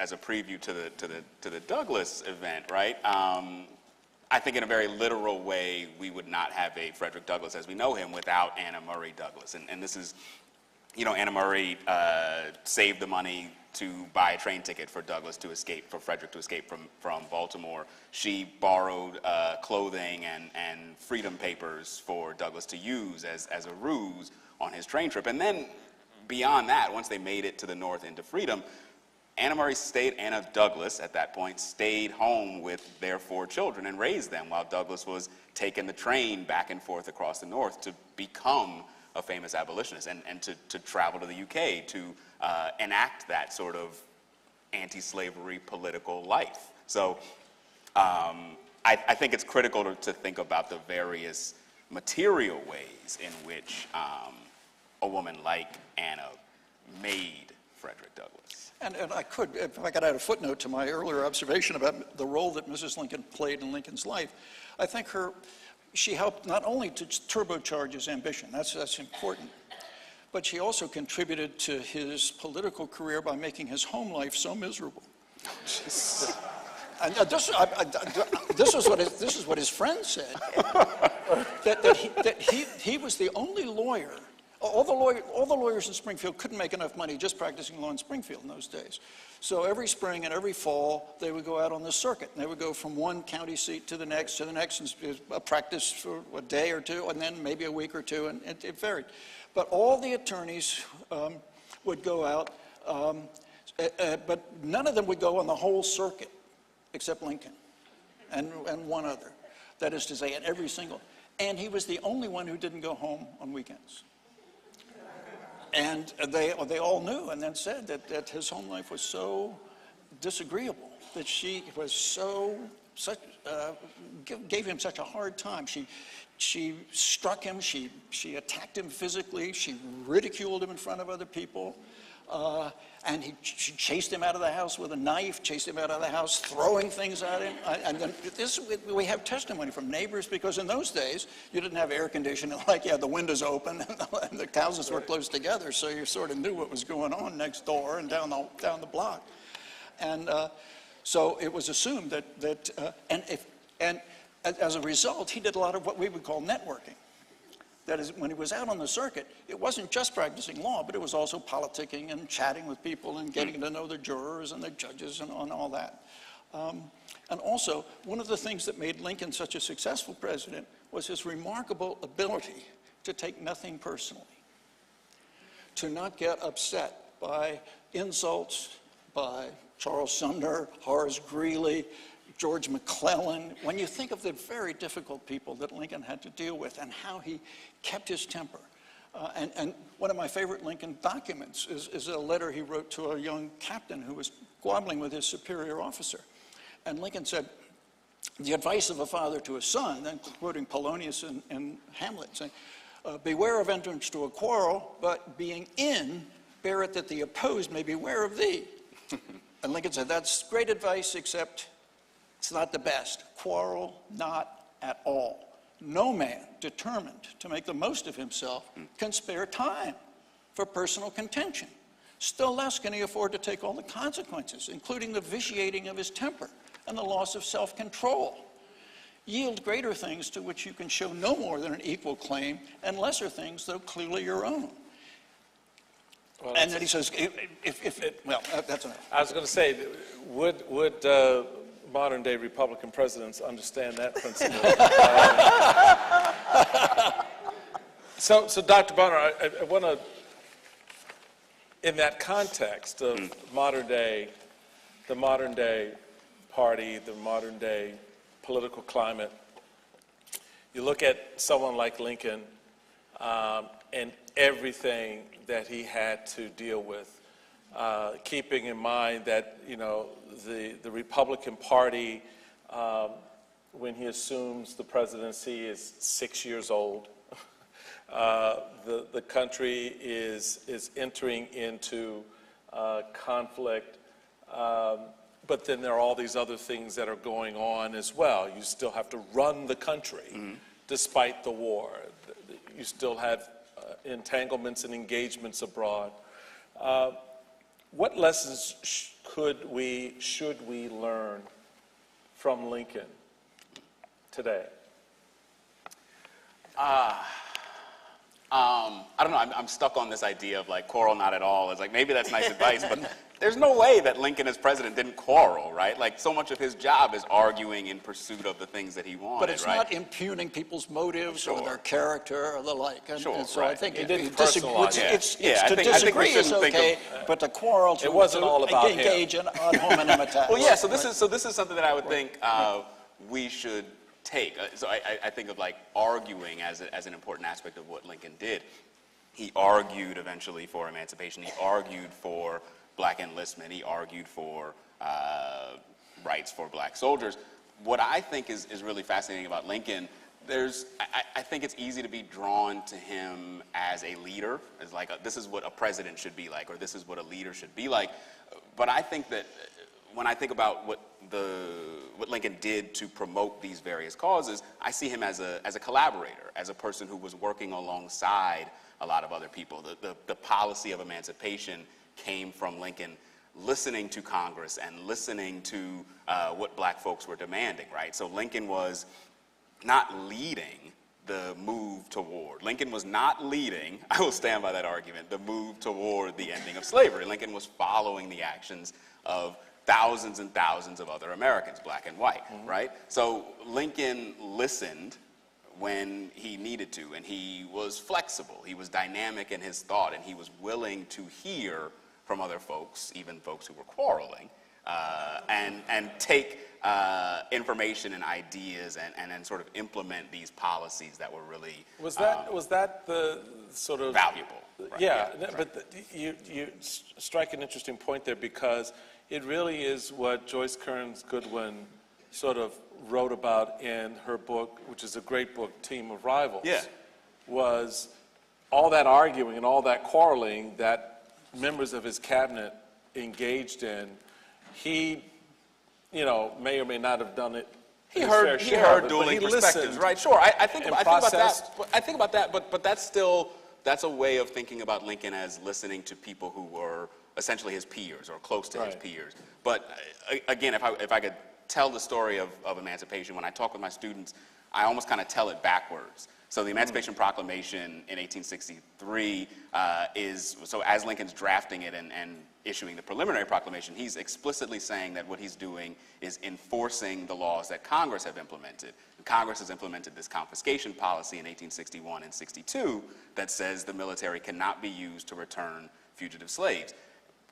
as a preview to the Douglas event, right? I think in a very literal way, we would not have a Frederick Douglass as we know him without Anna Murray Douglass. And this is, Anna Murray saved the money to buy a train ticket for for Frederick to escape from Baltimore. She borrowed clothing and freedom papers for Douglass to use as a ruse on his train trip. And then beyond that, once they made it to the north into freedom, Anna Douglass at that point stayed home with their 4 children and raised them while Douglass was taking the train back and forth across the north to become a famous abolitionist and to travel to the UK to enact that sort of anti-slavery political life. So I think it's critical to think about the various material ways in which a woman like Anna made Frederick Douglass. And if I could add a footnote to my earlier observation about the role that Mrs. Lincoln played in Lincoln's life, I think she helped not only to turbocharge his ambition, that's important, but she also contributed to his political career by making his home life so miserable. And this is what his friends said, that he was the only lawyer. All the lawyers in Springfield couldn't make enough money just practicing law in Springfield in those days. So every spring and every fall, they would go out on the circuit. And they would go from one county seat to the next, and practice for a day or two, and then maybe a week or two, and it varied. But all the attorneys would go out, but none of them would go on the whole circuit, except Lincoln and one other. That is to say, at every single. And he was the only one who didn't go home on weekends. And they all knew and then said that his home life was so disagreeable, that she was gave him such a hard time. She struck him, she attacked him physically, she ridiculed him in front of other people, and she chased him out of the house with a knife, chased him out of the house, throwing things at him. And then we have testimony from neighbors, because in those days, you didn't have air conditioning, like you had the windows open and the houses were close together, so you sort of knew what was going on next door and down the block. And so it was assumed and as a result, he did a lot of what we would call networking. That is, when he was out on the circuit, it wasn't just practicing law, but it was also politicking and chatting with people and getting to know the jurors and the judges and all that. And also, one of the things that made Lincoln such a successful president was his remarkable ability to take nothing personally, to not get upset by insults, by Charles Sumner, Horace Greeley, George McClellan. When you think of the very difficult people that Lincoln had to deal with and how he kept his temper. And one of my favorite Lincoln documents is a letter he wrote to a young captain who was squabbling with his superior officer. And Lincoln said, the advice of a father to a son, then quoting Polonius and Hamlet, saying, beware of entrance to a quarrel, but being in, bear it that the opposed may beware of thee. And Lincoln said, that's great advice, except it's not the best. Quarrel not at all. No man determined to make the most of himself can spare time for personal contention. Still less can he afford to take all the consequences, including the vitiating of his temper and the loss of self-control. Yield greater things to which you can show no more than an equal claim, and lesser things, though clearly your own. Well, and then he says, that's enough. I was going to say, would modern-day Republican presidents understand that principle? So Dr. Bonner, I want to, in that context of the modern-day party, the modern day political climate, you look at someone like Lincoln and everything that he had to deal with, keeping in mind that, you know, the Republican Party, when he assumes the presidency, is 6 years old. The country is entering into conflict, but then there are all these other things that are going on as well. You still have to run the country despite the war. You still have entanglements and engagements abroad. What lessons should we learn from Lincoln today? I don't know, I'm stuck on this idea of like quarrel not at all. It's like maybe that's nice advice, but there's no way that Lincoln as president didn't quarrel, right? Like so much of his job is arguing in pursuit of the things that he wanted, But it's right? not impugning people's motives or their character or the like. And so I think He didn't to personalize it. disagree is okay, but the quarrel It wasn't all about him. engage in ad hominem attacks. Well, yeah. So this is something that I would think we should take. So I think of like arguing as an important aspect of what Lincoln did. He argued eventually for emancipation. He argued for black enlistment. He argued for rights for black soldiers. What I think is really fascinating about Lincoln, I think it's easy to be drawn to him as a leader, as like this is what a president should be like, or this is what a leader should be like. But I think that when I think about what Lincoln did to promote these various causes, I see him as a collaborator, as a person who was working alongside a lot of other people. The policy of emancipation came from Lincoln listening to Congress and listening to what black folks were demanding, right? So Lincoln was not leading the move toward. Lincoln was not leading, I will stand by that argument, the move toward the ending of slavery. Lincoln was following the actions of thousands and thousands of other Americans, black and white, right? So Lincoln listened when he needed to, and he was flexible. He was dynamic in his thought, and he was willing to hear from other folks, even folks who were quarreling, and take information and ideas and then sort of implement these policies that were really Was that the sort of valuable? Right? Yeah, right. but you strike an interesting point there, because it really is what Joyce Kearns Goodwin sort of wrote about in her book, which is a great book, Team of Rivals. Yeah. Was all that arguing and all that quarreling that members of his cabinet engaged in. He, you know, may or may not have done it. He heard dueling perspectives, listened right? Sure. I think about that. But that's a way of thinking about Lincoln as listening to people who were essentially his peers or close to his peers. But again, if I could tell the story of emancipation, when I talk with my students, I almost kind of tell it backwards. So the Emancipation Proclamation in 1863 so as Lincoln's drafting it and issuing the preliminary proclamation, he's explicitly saying that what he's doing is enforcing the laws that Congress have implemented. Congress has implemented this confiscation policy in 1861 and 62 that says the military cannot be used to return fugitive slaves.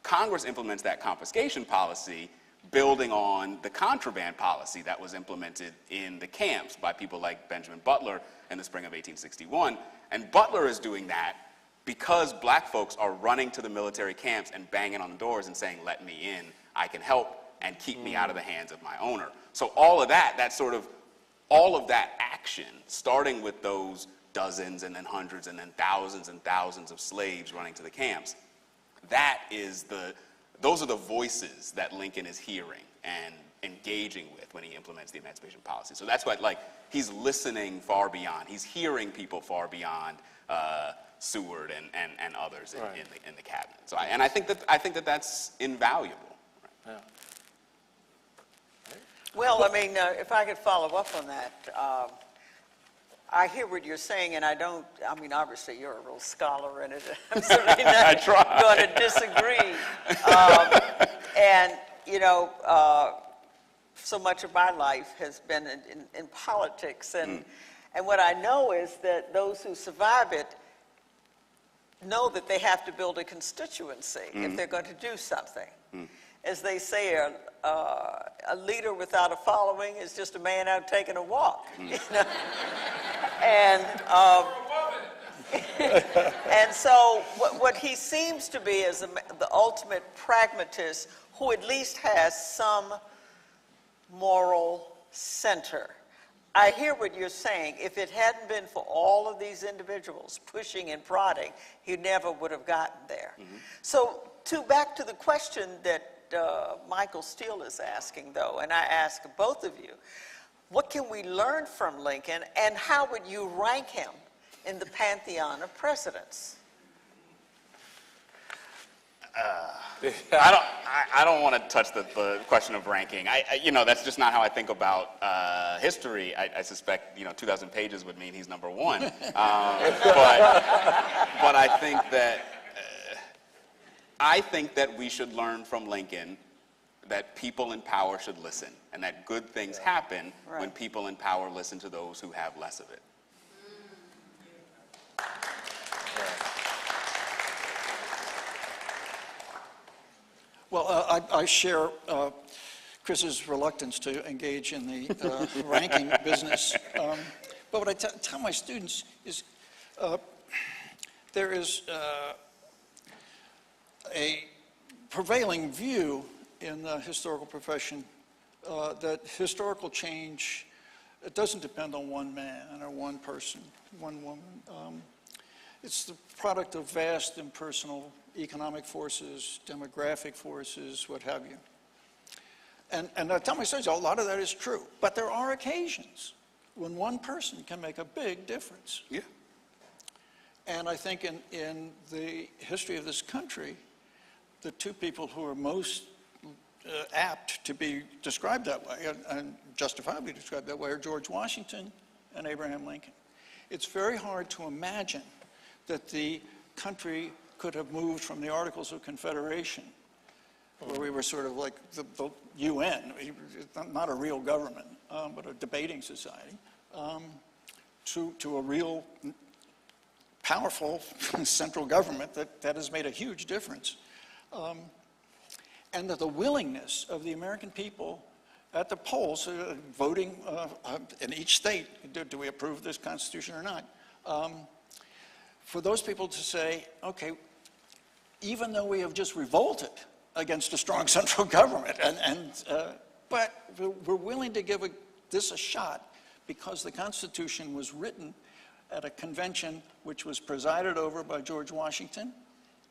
Congress implements that confiscation policy building on the contraband policy that was implemented in the camps by people like Benjamin Butler in the spring of 1861. And Butler is doing that because black folks are running to the military camps and banging on the doors and saying, let me in, I can help, and keep me out of the hands of my owner. So all of that action, starting with those dozens and then hundreds and then thousands of slaves running to the camps, those are the voices that Lincoln is hearing and engaging with when he implements the emancipation policy. So that's what, like, he's listening far beyond. He's hearing people far beyond Seward and others in the cabinet. So I think that that's invaluable. Right? Yeah. Well, I mean, if I could follow up on that, I hear what you're saying, and obviously you're a real scholar in it. I'm certainly not going to disagree. And, you know, so much of my life has been in politics. And what I know is that those who survive it know that they have to build a constituency if they're going to do something. as they say, a leader without a following is just a man out taking a walk. You know? And and so what he seems to be is the ultimate pragmatist who at least has some moral center. I hear what you're saying. If it hadn't been for all of these individuals pushing and prodding, he never would have gotten there. So back to the question that Michael Steele is asking, though, and I ask both of you, what can we learn from Lincoln, and how would you rank him in the pantheon of presidents? I don't want to touch the question of ranking. That's just not how I think about history. I suspect 2,000 pages would mean he's number one. But I think that we should learn from Lincoln that people in power should listen, and that good things happen when people in power listen to those who have less of it. Well, I share Chris's reluctance to engage in the ranking business. But what I tell my students is there is a prevailing view in the historical profession that historical change, it doesn't depend on one man or one person, one woman. It's the product of vast impersonal economic forces, demographic forces, what have you. And I tell my students, a lot of that is true. But there are occasions when one person can make a big difference. Yeah. And I think in the history of this country, the two people who are most apt to be described that way, and justifiably described that way, are George Washington and Abraham Lincoln. It's very hard to imagine that the country could have moved from the Articles of Confederation, where we were sort of like the UN, not a real government, but a debating society, to a real powerful central government that has made a huge difference. And that the willingness of the American people at the polls, voting in each state, do we approve this Constitution or not? For those people to say, okay, even though we have just revolted against a strong central government, but we're willing to give this a shot because the Constitution was written at a convention which was presided over by George Washington,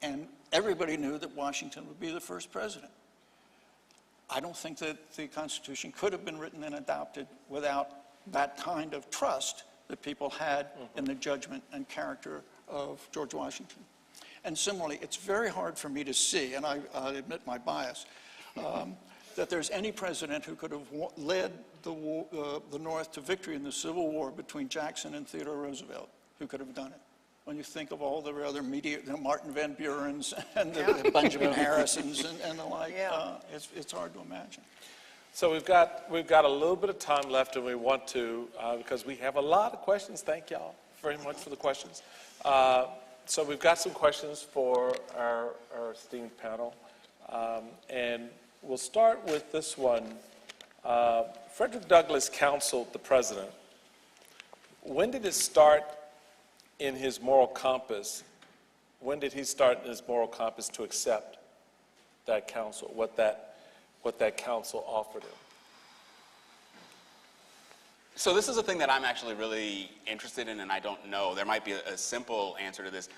and everybody knew that Washington would be the first president. I don't think that the Constitution could have been written and adopted without that kind of trust that people had in the judgment and character of George Washington. And similarly, it's very hard for me to see, and I admit my bias, that there's any president who could have led the North to victory in the Civil War between Jackson and Theodore Roosevelt, who could have done it. When you think of all the other Martin Van Buren's and the Benjamin Harrisons and the like, it's hard to imagine. So we've got a little bit of time left, and we want to, because we have a lot of questions. Thank y'all very much for the questions. So we've got some questions for our esteemed panel, and we'll start with this one. Frederick Douglass counseled the president. When did it start in his moral compass? When did he start in his moral compass to accept that counsel, what that counsel offered him? So this is a thing that I'm actually really interested in, and I don't know. There might be a simple answer to this.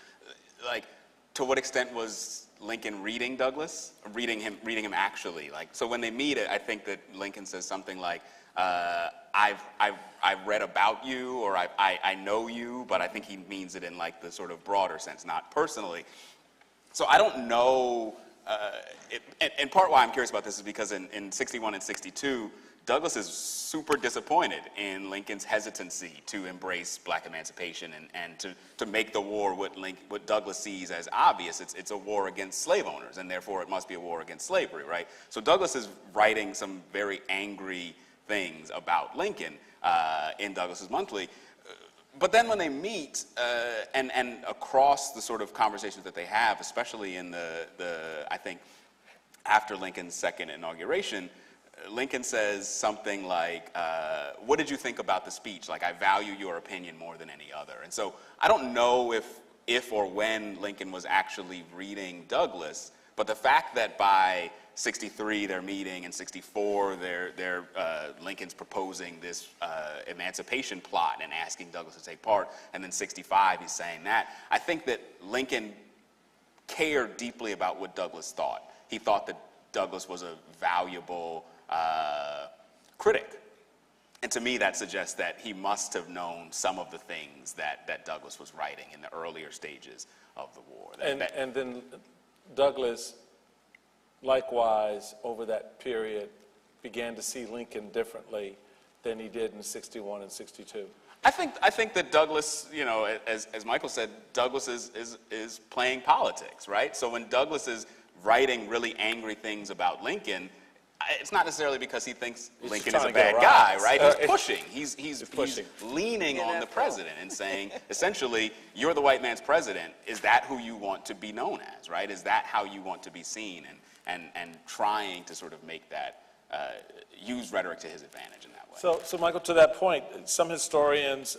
Like, to what extent was Lincoln reading Douglass? Reading him actually? Like, so when they meet, I think that Lincoln says something like, I've read about you, or I know you, but I think he means it in like the sort of broader sense, not personally. So I don't know, in part why I'm curious about this is because in 61 and 62, Douglass is super disappointed in Lincoln's hesitancy to embrace black emancipation and to make the war what Douglass sees as obvious. It's a war against slave owners, and therefore it must be a war against slavery, right? So Douglass is writing some very angry things about Lincoln in Douglass's Monthly. But then when they meet, and across the sort of conversations that they have, especially in the I think, after Lincoln's second inauguration, Lincoln says something like, what did you think about the speech? Like, I value your opinion more than any other. And so I don't know if or when Lincoln was actually reading Douglas, but the fact that by 63 they're meeting, and 64 Lincoln's proposing this emancipation plot and asking Douglas to take part, and then 65 he's saying that, I think that Lincoln cared deeply about what Douglas thought. He thought that Douglas was a valuable critic. And to me, that suggests that he must have known some of the things that Douglas was writing in the earlier stages of the war. And then Douglas, likewise, over that period, began to see Lincoln differently than he did in 61 and 62. I think that Douglas, you know, as Michael said, Douglas is playing politics, right? So when Douglas is writing really angry things about Lincoln, it's not necessarily because he thinks Lincoln is a bad guy, right? He's pushing. He's leaning on the president and saying, essentially, you're the white man's president. Is that who you want to be known as, right? Is that how you want to be seen? And trying to sort of make that, use rhetoric to his advantage in that way. So Michael, to that point, some historians,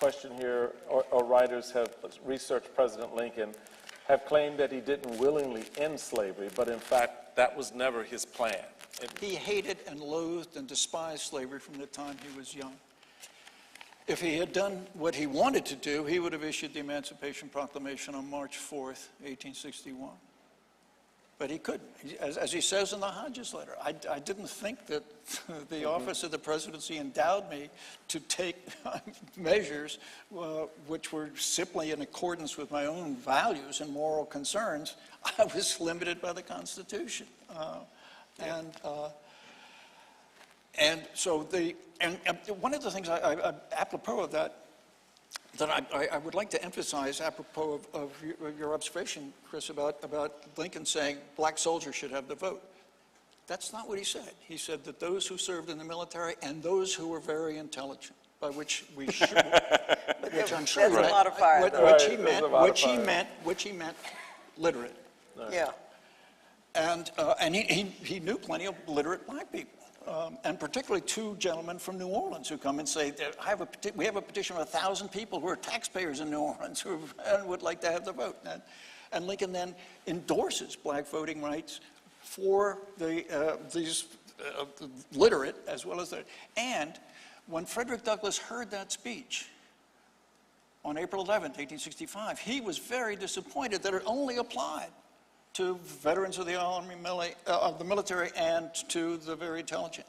question here, or writers have researched President Lincoln, have claimed that he didn't willingly end slavery, but in fact, that was never his plan. He hated and loathed and despised slavery from the time he was young. If he had done what he wanted to do, he would have issued the Emancipation Proclamation on March 4th, 1861. But he couldn't. As he says in the Hodges letter, I didn't think that the office of the presidency endowed me to take measures which were simply in accordance with my own values and moral concerns. I was limited by the Constitution. And so one of the things apropos of that I would like to emphasize, apropos of your observation, Chris, about Lincoln saying black soldiers should have the vote. That's not what he said. He said that those who served in the military and those who were very intelligent, by which we should, which I'm sure That's a lot of fire, which he meant literate. Yeah. And he knew plenty of literate black people. And particularly two gentlemen from New Orleans who come and say, we have a petition of 1,000 people who are taxpayers in New Orleans who would like to have the vote. And Lincoln then endorses black voting rights for these literate as well as the. And when Frederick Douglass heard that speech on April 11th, 1865, he was very disappointed that it only applied to veterans of the army, of the military, and to the very intelligent.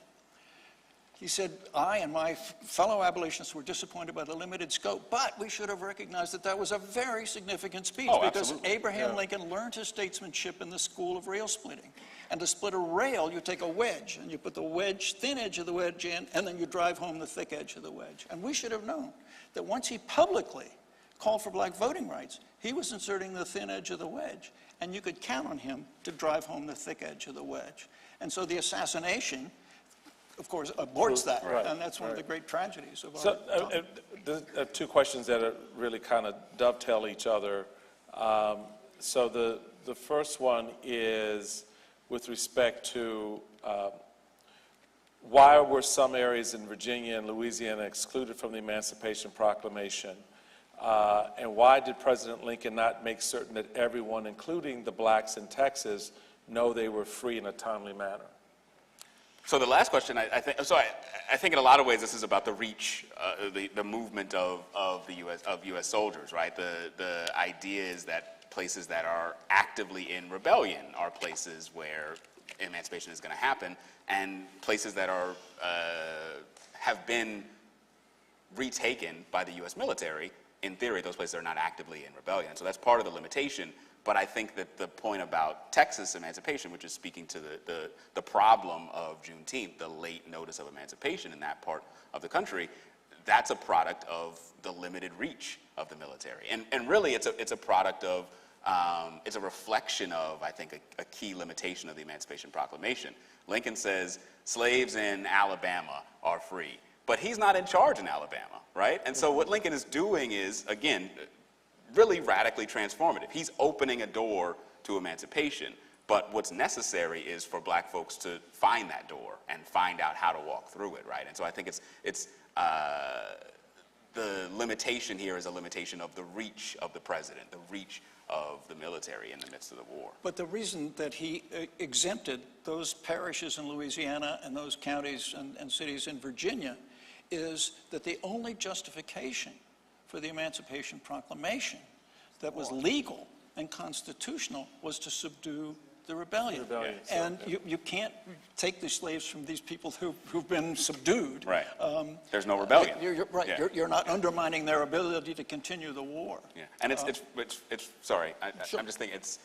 He said, I and my fellow abolitionists were disappointed by the limited scope, but we should have recognized that that was a very significant speech because Abraham Lincoln learned his statesmanship in the school of rail splitting. And to split a rail, you take a wedge, and you put the thin edge of the wedge in, and then you drive home the thick edge of the wedge. And we should have known that once he publicly called for black voting rights, he was inserting the thin edge of the wedge. And you could count on him to drive home the thick edge of the wedge. And so the assassination, of course, aborts that. And that's one of the great tragedies of our time. There are two questions that really kind of dovetail each other. So the first one is with respect to why were some areas in Virginia and Louisiana excluded from the Emancipation Proclamation? And why did President Lincoln not make certain that everyone, including the blacks in Texas, know they were free in a timely manner? So the last question, I think in a lot of ways this is about the reach, the movement of U.S. soldiers, right? The idea is that places that are actively in rebellion are places where emancipation is going to happen, and places that are have been retaken by the U.S. military. In theory, those places are not actively in rebellion. So that's part of the limitation. But I think that the point about Texas emancipation, which is speaking to the problem of Juneteenth, the late notice of emancipation in that part of the country, that's a product of the limited reach of the military. And really, it's a product of, it's a reflection of, I think, a key limitation of the Emancipation Proclamation. Lincoln says slaves in Alabama are free. But he's not in charge in Alabama, right? And so what Lincoln is doing is, again, really radically transformative. He's opening a door to emancipation, But what's necessary is for black folks to find that door and find out how to walk through it, right? And so I think it's the limitation here is a limitation of the reach of the president, the reach of the military in the midst of the war. But the reason that he exempted those parishes in Louisiana and those counties and cities in Virginia is that the only justification for the Emancipation Proclamation that was legal and constitutional was to subdue the rebellion. And you can't take the slaves from these people who've been subdued. Right. There's no rebellion. You're right. Yeah. You're not undermining their ability to continue the war. Yeah. And it's sorry, Sure. I'm just thinking it's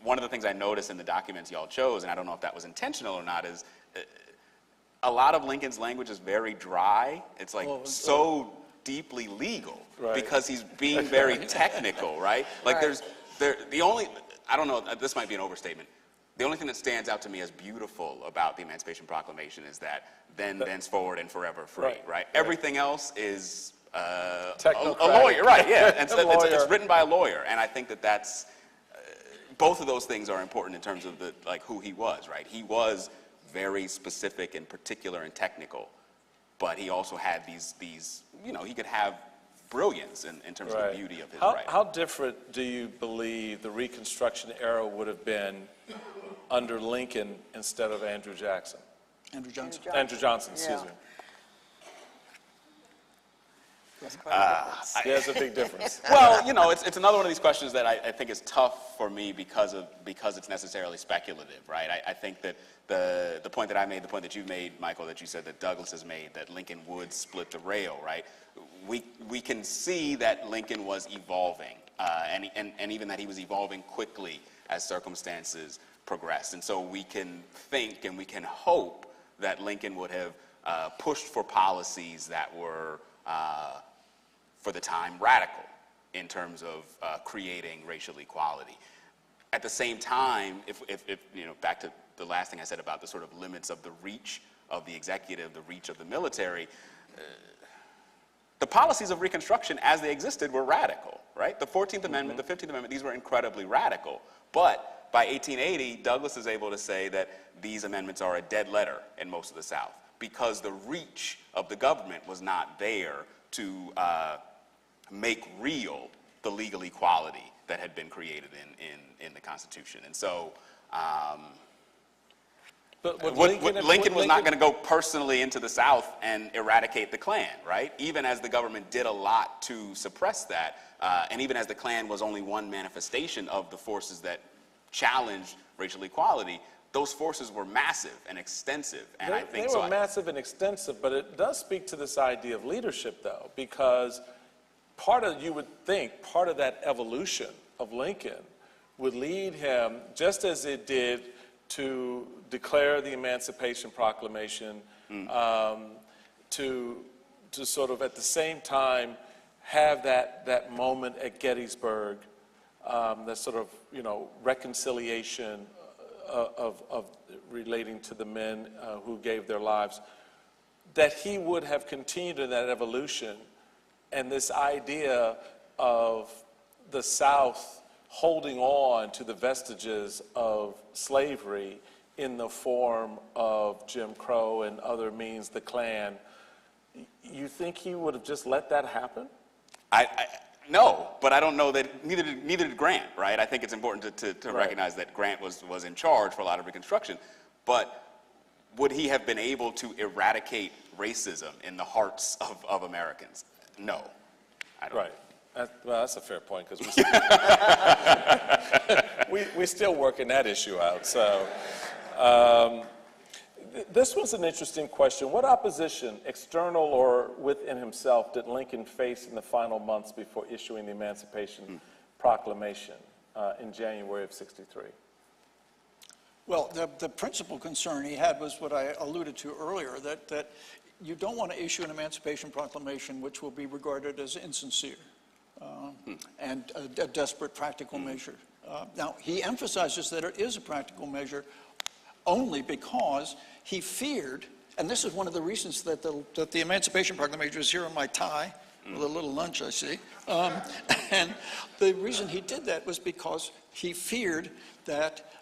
one of the things I noticed in the documents y'all chose, and I don't know if that was intentional or not, is a lot of Lincoln's language is very dry. It's like so deeply legal because he's being very technical, right? Like the only, I don't know, this might be an overstatement. The only thing that stands out to me as beautiful about the Emancipation Proclamation is that thenceforward and forever free, right? Everything else is a lawyer, right? Yeah, and so it's written by a lawyer, and I think that's both of those things are important in terms of who he was, right? He was very specific and particular and technical, but he also had these he could have brilliance in terms of the beauty of his writing. How different do you believe the Reconstruction era would have been under Lincoln instead of Andrew Jackson? Andrew Johnson. Andrew Johnson, excuse me. There's a big difference. Well, it's another one of these questions that I think is tough for me because it's necessarily speculative, right? I think that the point that I made, the point that you made, Michael, that you said that Douglas has made, that Lincoln would split the rail, right? We can see that Lincoln was evolving, and even that he was evolving quickly as circumstances progressed. And so we can think and we can hope that Lincoln would have pushed for policies that were for the time radical in terms of creating racial equality. At the same time, if back to the last thing I said about the sort of limits of the reach of the executive, the reach of the military, the policies of Reconstruction as they existed were radical, right? The 14th Amendment, the 15th Amendment, these were incredibly radical. But by 1880, Douglas is able to say that these amendments are a dead letter in most of the South because the reach of the government was not there to make real the legal equality that had been created in the Constitution. And so Lincoln was not going to go personally into the South and eradicate the Klan, right? Even as the government did a lot to suppress that, and even as the Klan was only one manifestation of the forces that challenged racial equality, those forces were massive and extensive. And they were massive and extensive, but it does speak to this idea of leadership, though, because you would think part of that evolution of Lincoln would lead him, just as it did to declare the Emancipation Proclamation, to sort of at the same time have that moment at Gettysburg, that sort of reconciliation of relating to the men who gave their lives, that he would have continued in that evolution, and this idea of the South holding on to the vestiges of slavery in the form of Jim Crow and other means, the Klan. You think he would have just let that happen? No, but I don't know that neither did Grant, right? I think it's important to recognize that Grant was in charge for a lot of Reconstruction, but would he have been able to eradicate racism in the hearts of Americans? No, I don't. Right. Well, that's a fair point because we're still working that issue out. So this was an interesting question. What opposition, external or within himself, did Lincoln face in the final months before issuing the Emancipation Proclamation in January of '63? Well, the principal concern he had was what I alluded to earlier, that you don't want to issue an Emancipation Proclamation which will be regarded as insincere and a desperate practical measure. Now, he emphasizes that it is a practical measure only because he feared, and this is one of the reasons that the Emancipation Proclamation is here in my tie, with a little lunch I see. And the reason he did that was because he feared that,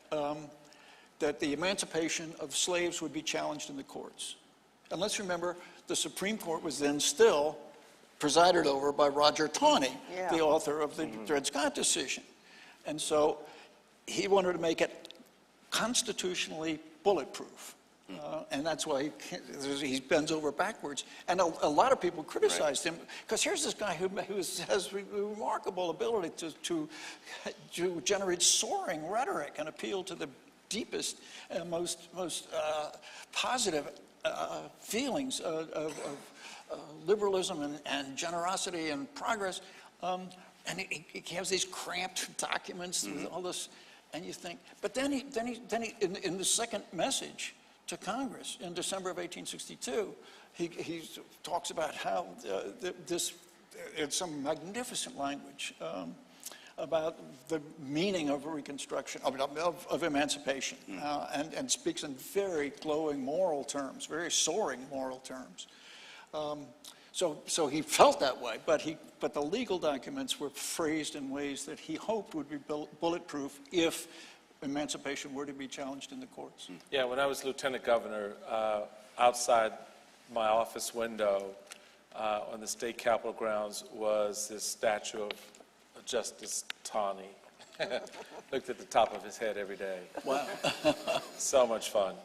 that the emancipation of slaves would be challenged in the courts. And let's remember, the Supreme Court was then still presided over by Roger Taney, the author of the Dred Scott decision. And so he wanted to make it constitutionally bulletproof. And that's why he bends over backwards. And a lot of people criticized him, because here's this guy who has remarkable ability to generate soaring rhetoric and appeal to the deepest and most positive feelings of liberalism and generosity and progress. And he has these cramped documents with all this, and you think, but then he in the second message to Congress in December of 1862, he talks about how it's some magnificent language about the meaning of Reconstruction, of emancipation, and speaks in very glowing moral terms, very soaring moral terms. So he felt that way, but the legal documents were phrased in ways that he hoped would be bulletproof if emancipation were to be challenged in the courts. Yeah, when I was lieutenant governor, outside my office window on the state capitol grounds was this statue of Justice Taney. Looked at the top of his head every day. Wow. So much fun.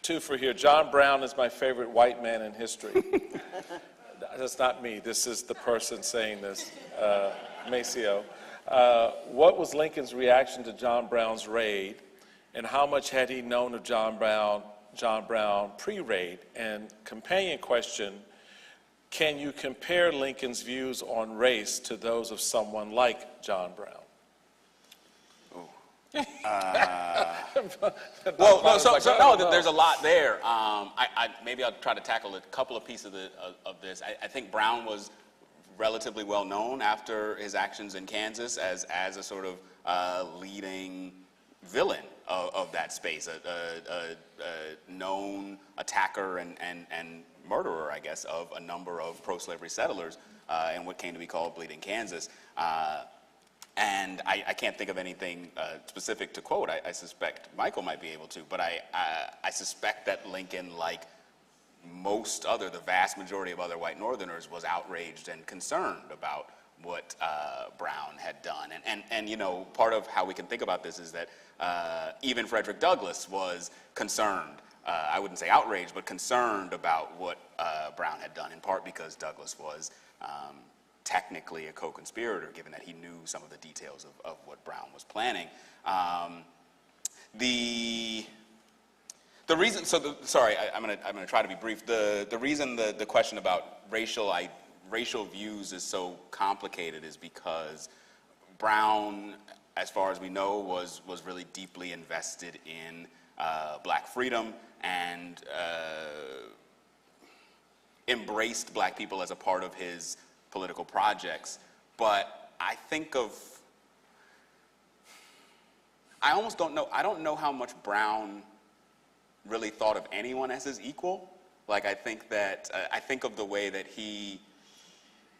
Two for here. John Brown is my favorite white man in history. That's not me. This is the person saying this, Maceo. What was Lincoln's reaction to John Brown's raid, and how much had he known of John Brown pre-raid? And companion question, can you compare Lincoln's views on race to those of someone like John Brown? Well, no, there's a lot there. Maybe I'll try to tackle a couple of pieces of this. I think Brown was relatively well known after his actions in Kansas as a sort of leading villain of that space, a known attacker and murderer, I guess, of a number of pro-slavery settlers in what came to be called Bleeding Kansas. And I can't think of anything specific to quote. I suspect Michael might be able to, but I suspect that Lincoln, like the vast majority of other white Northerners, was outraged and concerned about what Brown had done. And you know, part of how we can think about this is that even Frederick Douglass was concerned, I wouldn't say outraged, but concerned about what Brown had done, in part because Douglass was technically a co-conspirator, given that he knew some of the details of what Brown was planning. The reason, I'm gonna try to be brief. The reason the question about racial views is so complicated is because Brown, as far as we know, was really deeply invested in black freedom and embraced black people as a part of his political projects. But I almost don't know, I don't know how much Brown really thought of anyone as his equal. Like, I think of the way that he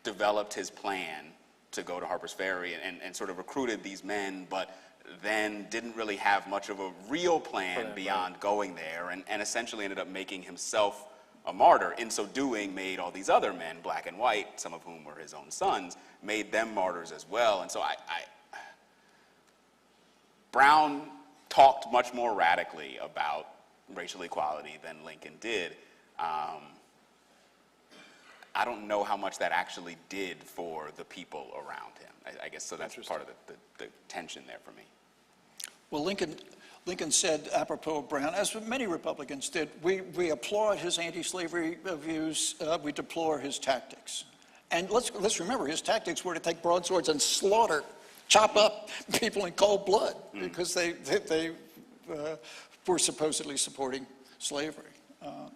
developed his plan to go to Harper's Ferry and sort of recruited these men, but then didn't really have much of a real plan beyond going there, and essentially ended up making himself a martyr. In so doing, made all these other men, black and white, some of whom were his own sons, made them martyrs as well. And so Brown talked much more radically about racial equality than Lincoln did. I don't know how much that actually did for the people around him. I guess so. That's part of the tension there for me. Well, Lincoln said, apropos of Brown, as many Republicans did, we applaud his anti-slavery views, we deplore his tactics. And let's remember, his tactics were to take broadswords and slaughter, chop up people in cold blood, because they were supposedly supporting slavery.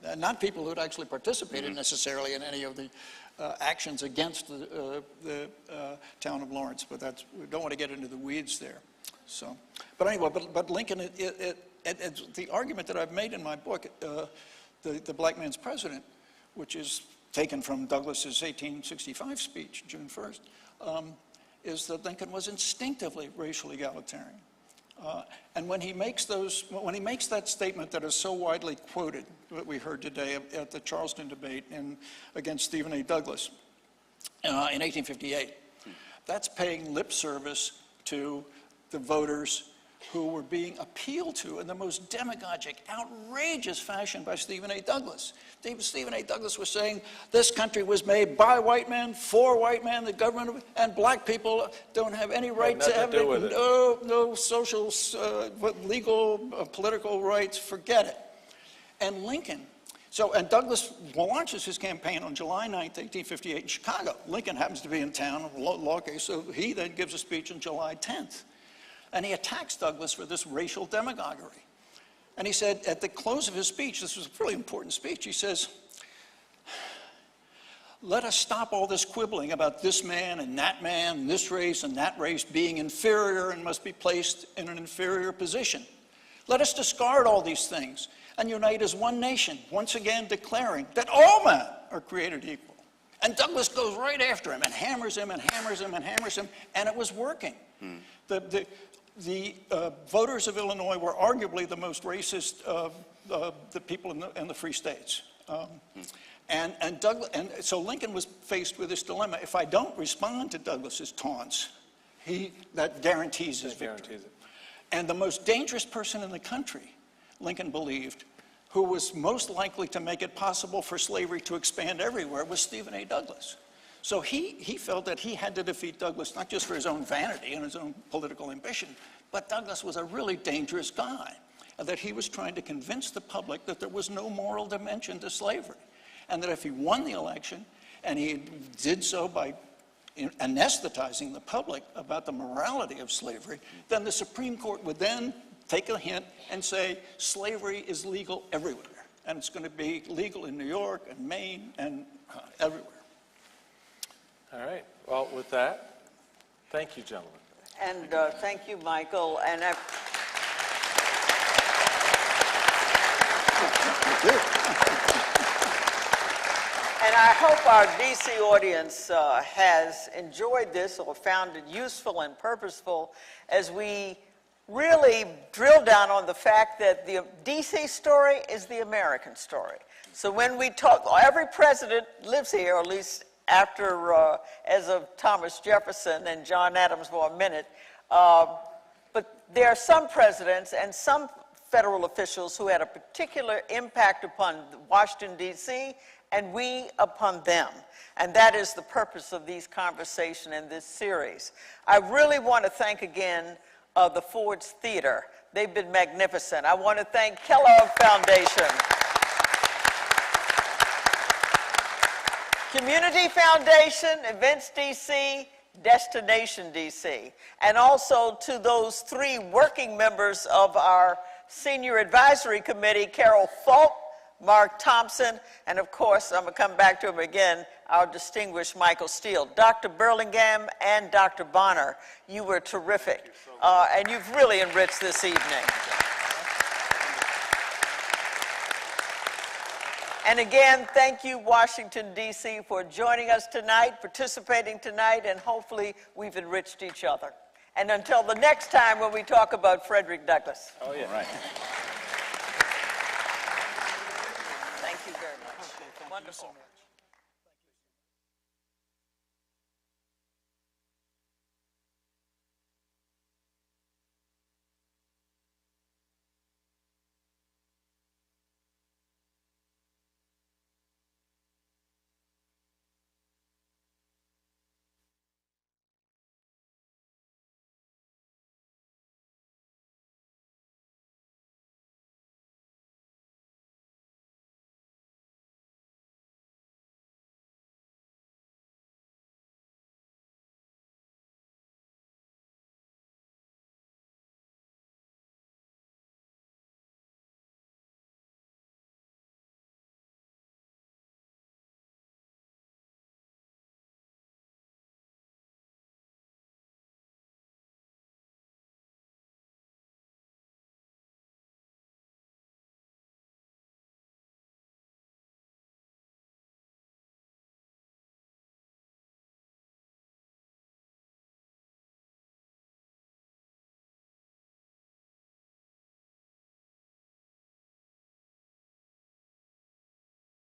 And not people who had actually participated necessarily in any of the actions against the town of Lawrence, but we don't want to get into the weeds there. So, but anyway, but Lincoln, it's the argument that I've made in my book, the Black Man's President, which is taken from Douglas's 1865 speech, June 1st, is that Lincoln was instinctively racially egalitarian. And when he makes that statement that is so widely quoted, that we heard today at the Charleston debate against Stephen A. Douglas in 1858, that's paying lip service to the voters who were being appealed to in the most demagogic, outrageous fashion by Stephen A. Douglas. Stephen A. Douglas was saying this country was made by white men, for white men, the government, and black people don't have any right to have it. No social, legal, political rights, forget it. And Lincoln, and Douglas launches his campaign on July 9th, 1858 in Chicago. Lincoln happens to be in town, law case, so he then gives a speech on July 10th. And he attacks Douglas for this racial demagoguery. And he said at the close of his speech, this was a really important speech, he says, let us stop all this quibbling about this man and this race and that race being inferior and must be placed in an inferior position. Let us discard all these things and unite as one nation, once again declaring that all men are created equal. And Douglas goes right after him and hammers him and hammers him and hammers him, and it was working. The voters of Illinois were arguably the most racist of the people in the free states. And so Lincoln was faced with this dilemma. If I don't respond to Douglas's taunts, that guarantees his victory. And the most dangerous person in the country, Lincoln believed, who was most likely to make it possible for slavery to expand everywhere, was Stephen A. Douglas. So he felt that he had to defeat Douglas, not just for his own vanity and his own political ambition, but Douglas was a really dangerous guy, and that he was trying to convince the public that there was no moral dimension to slavery, and that if he won the election, and he did so by anesthetizing the public about the morality of slavery, then the Supreme Court would then take a hint and say slavery is legal everywhere, and it's going to be legal in New York and Maine and everywhere. All right. Well, with that, thank you, gentlemen. And thank you, Michael. And I hope our DC audience has enjoyed this or found it useful and purposeful as we really drill down on the fact that the DC story is the American story. So when we talk, every president lives here, or at least after, as of Thomas Jefferson and John Adams for a minute. But there are some presidents and some federal officials who had a particular impact upon Washington, D.C., and we upon them. And that is the purpose of these conversations in this series. I really want to thank again the Ford's Theater. They've been magnificent. I want to thank Kellogg Foundation, Community Foundation, Events DC, Destination DC, and also to those three working members of our Senior Advisory Committee, Carol Falk, Mark Thompson, and of course, I'm going to come back to him again, our distinguished Michael Steele. Dr. Burlingame and Dr. Bonner, you were terrific, and you've really enriched this evening. And again, thank you, Washington, D.C., for joining us tonight, participating tonight, and hopefully we've enriched each other. And until the next time when we talk about Frederick Douglass. Oh, yeah. All right. Thank you very much. Wonderful.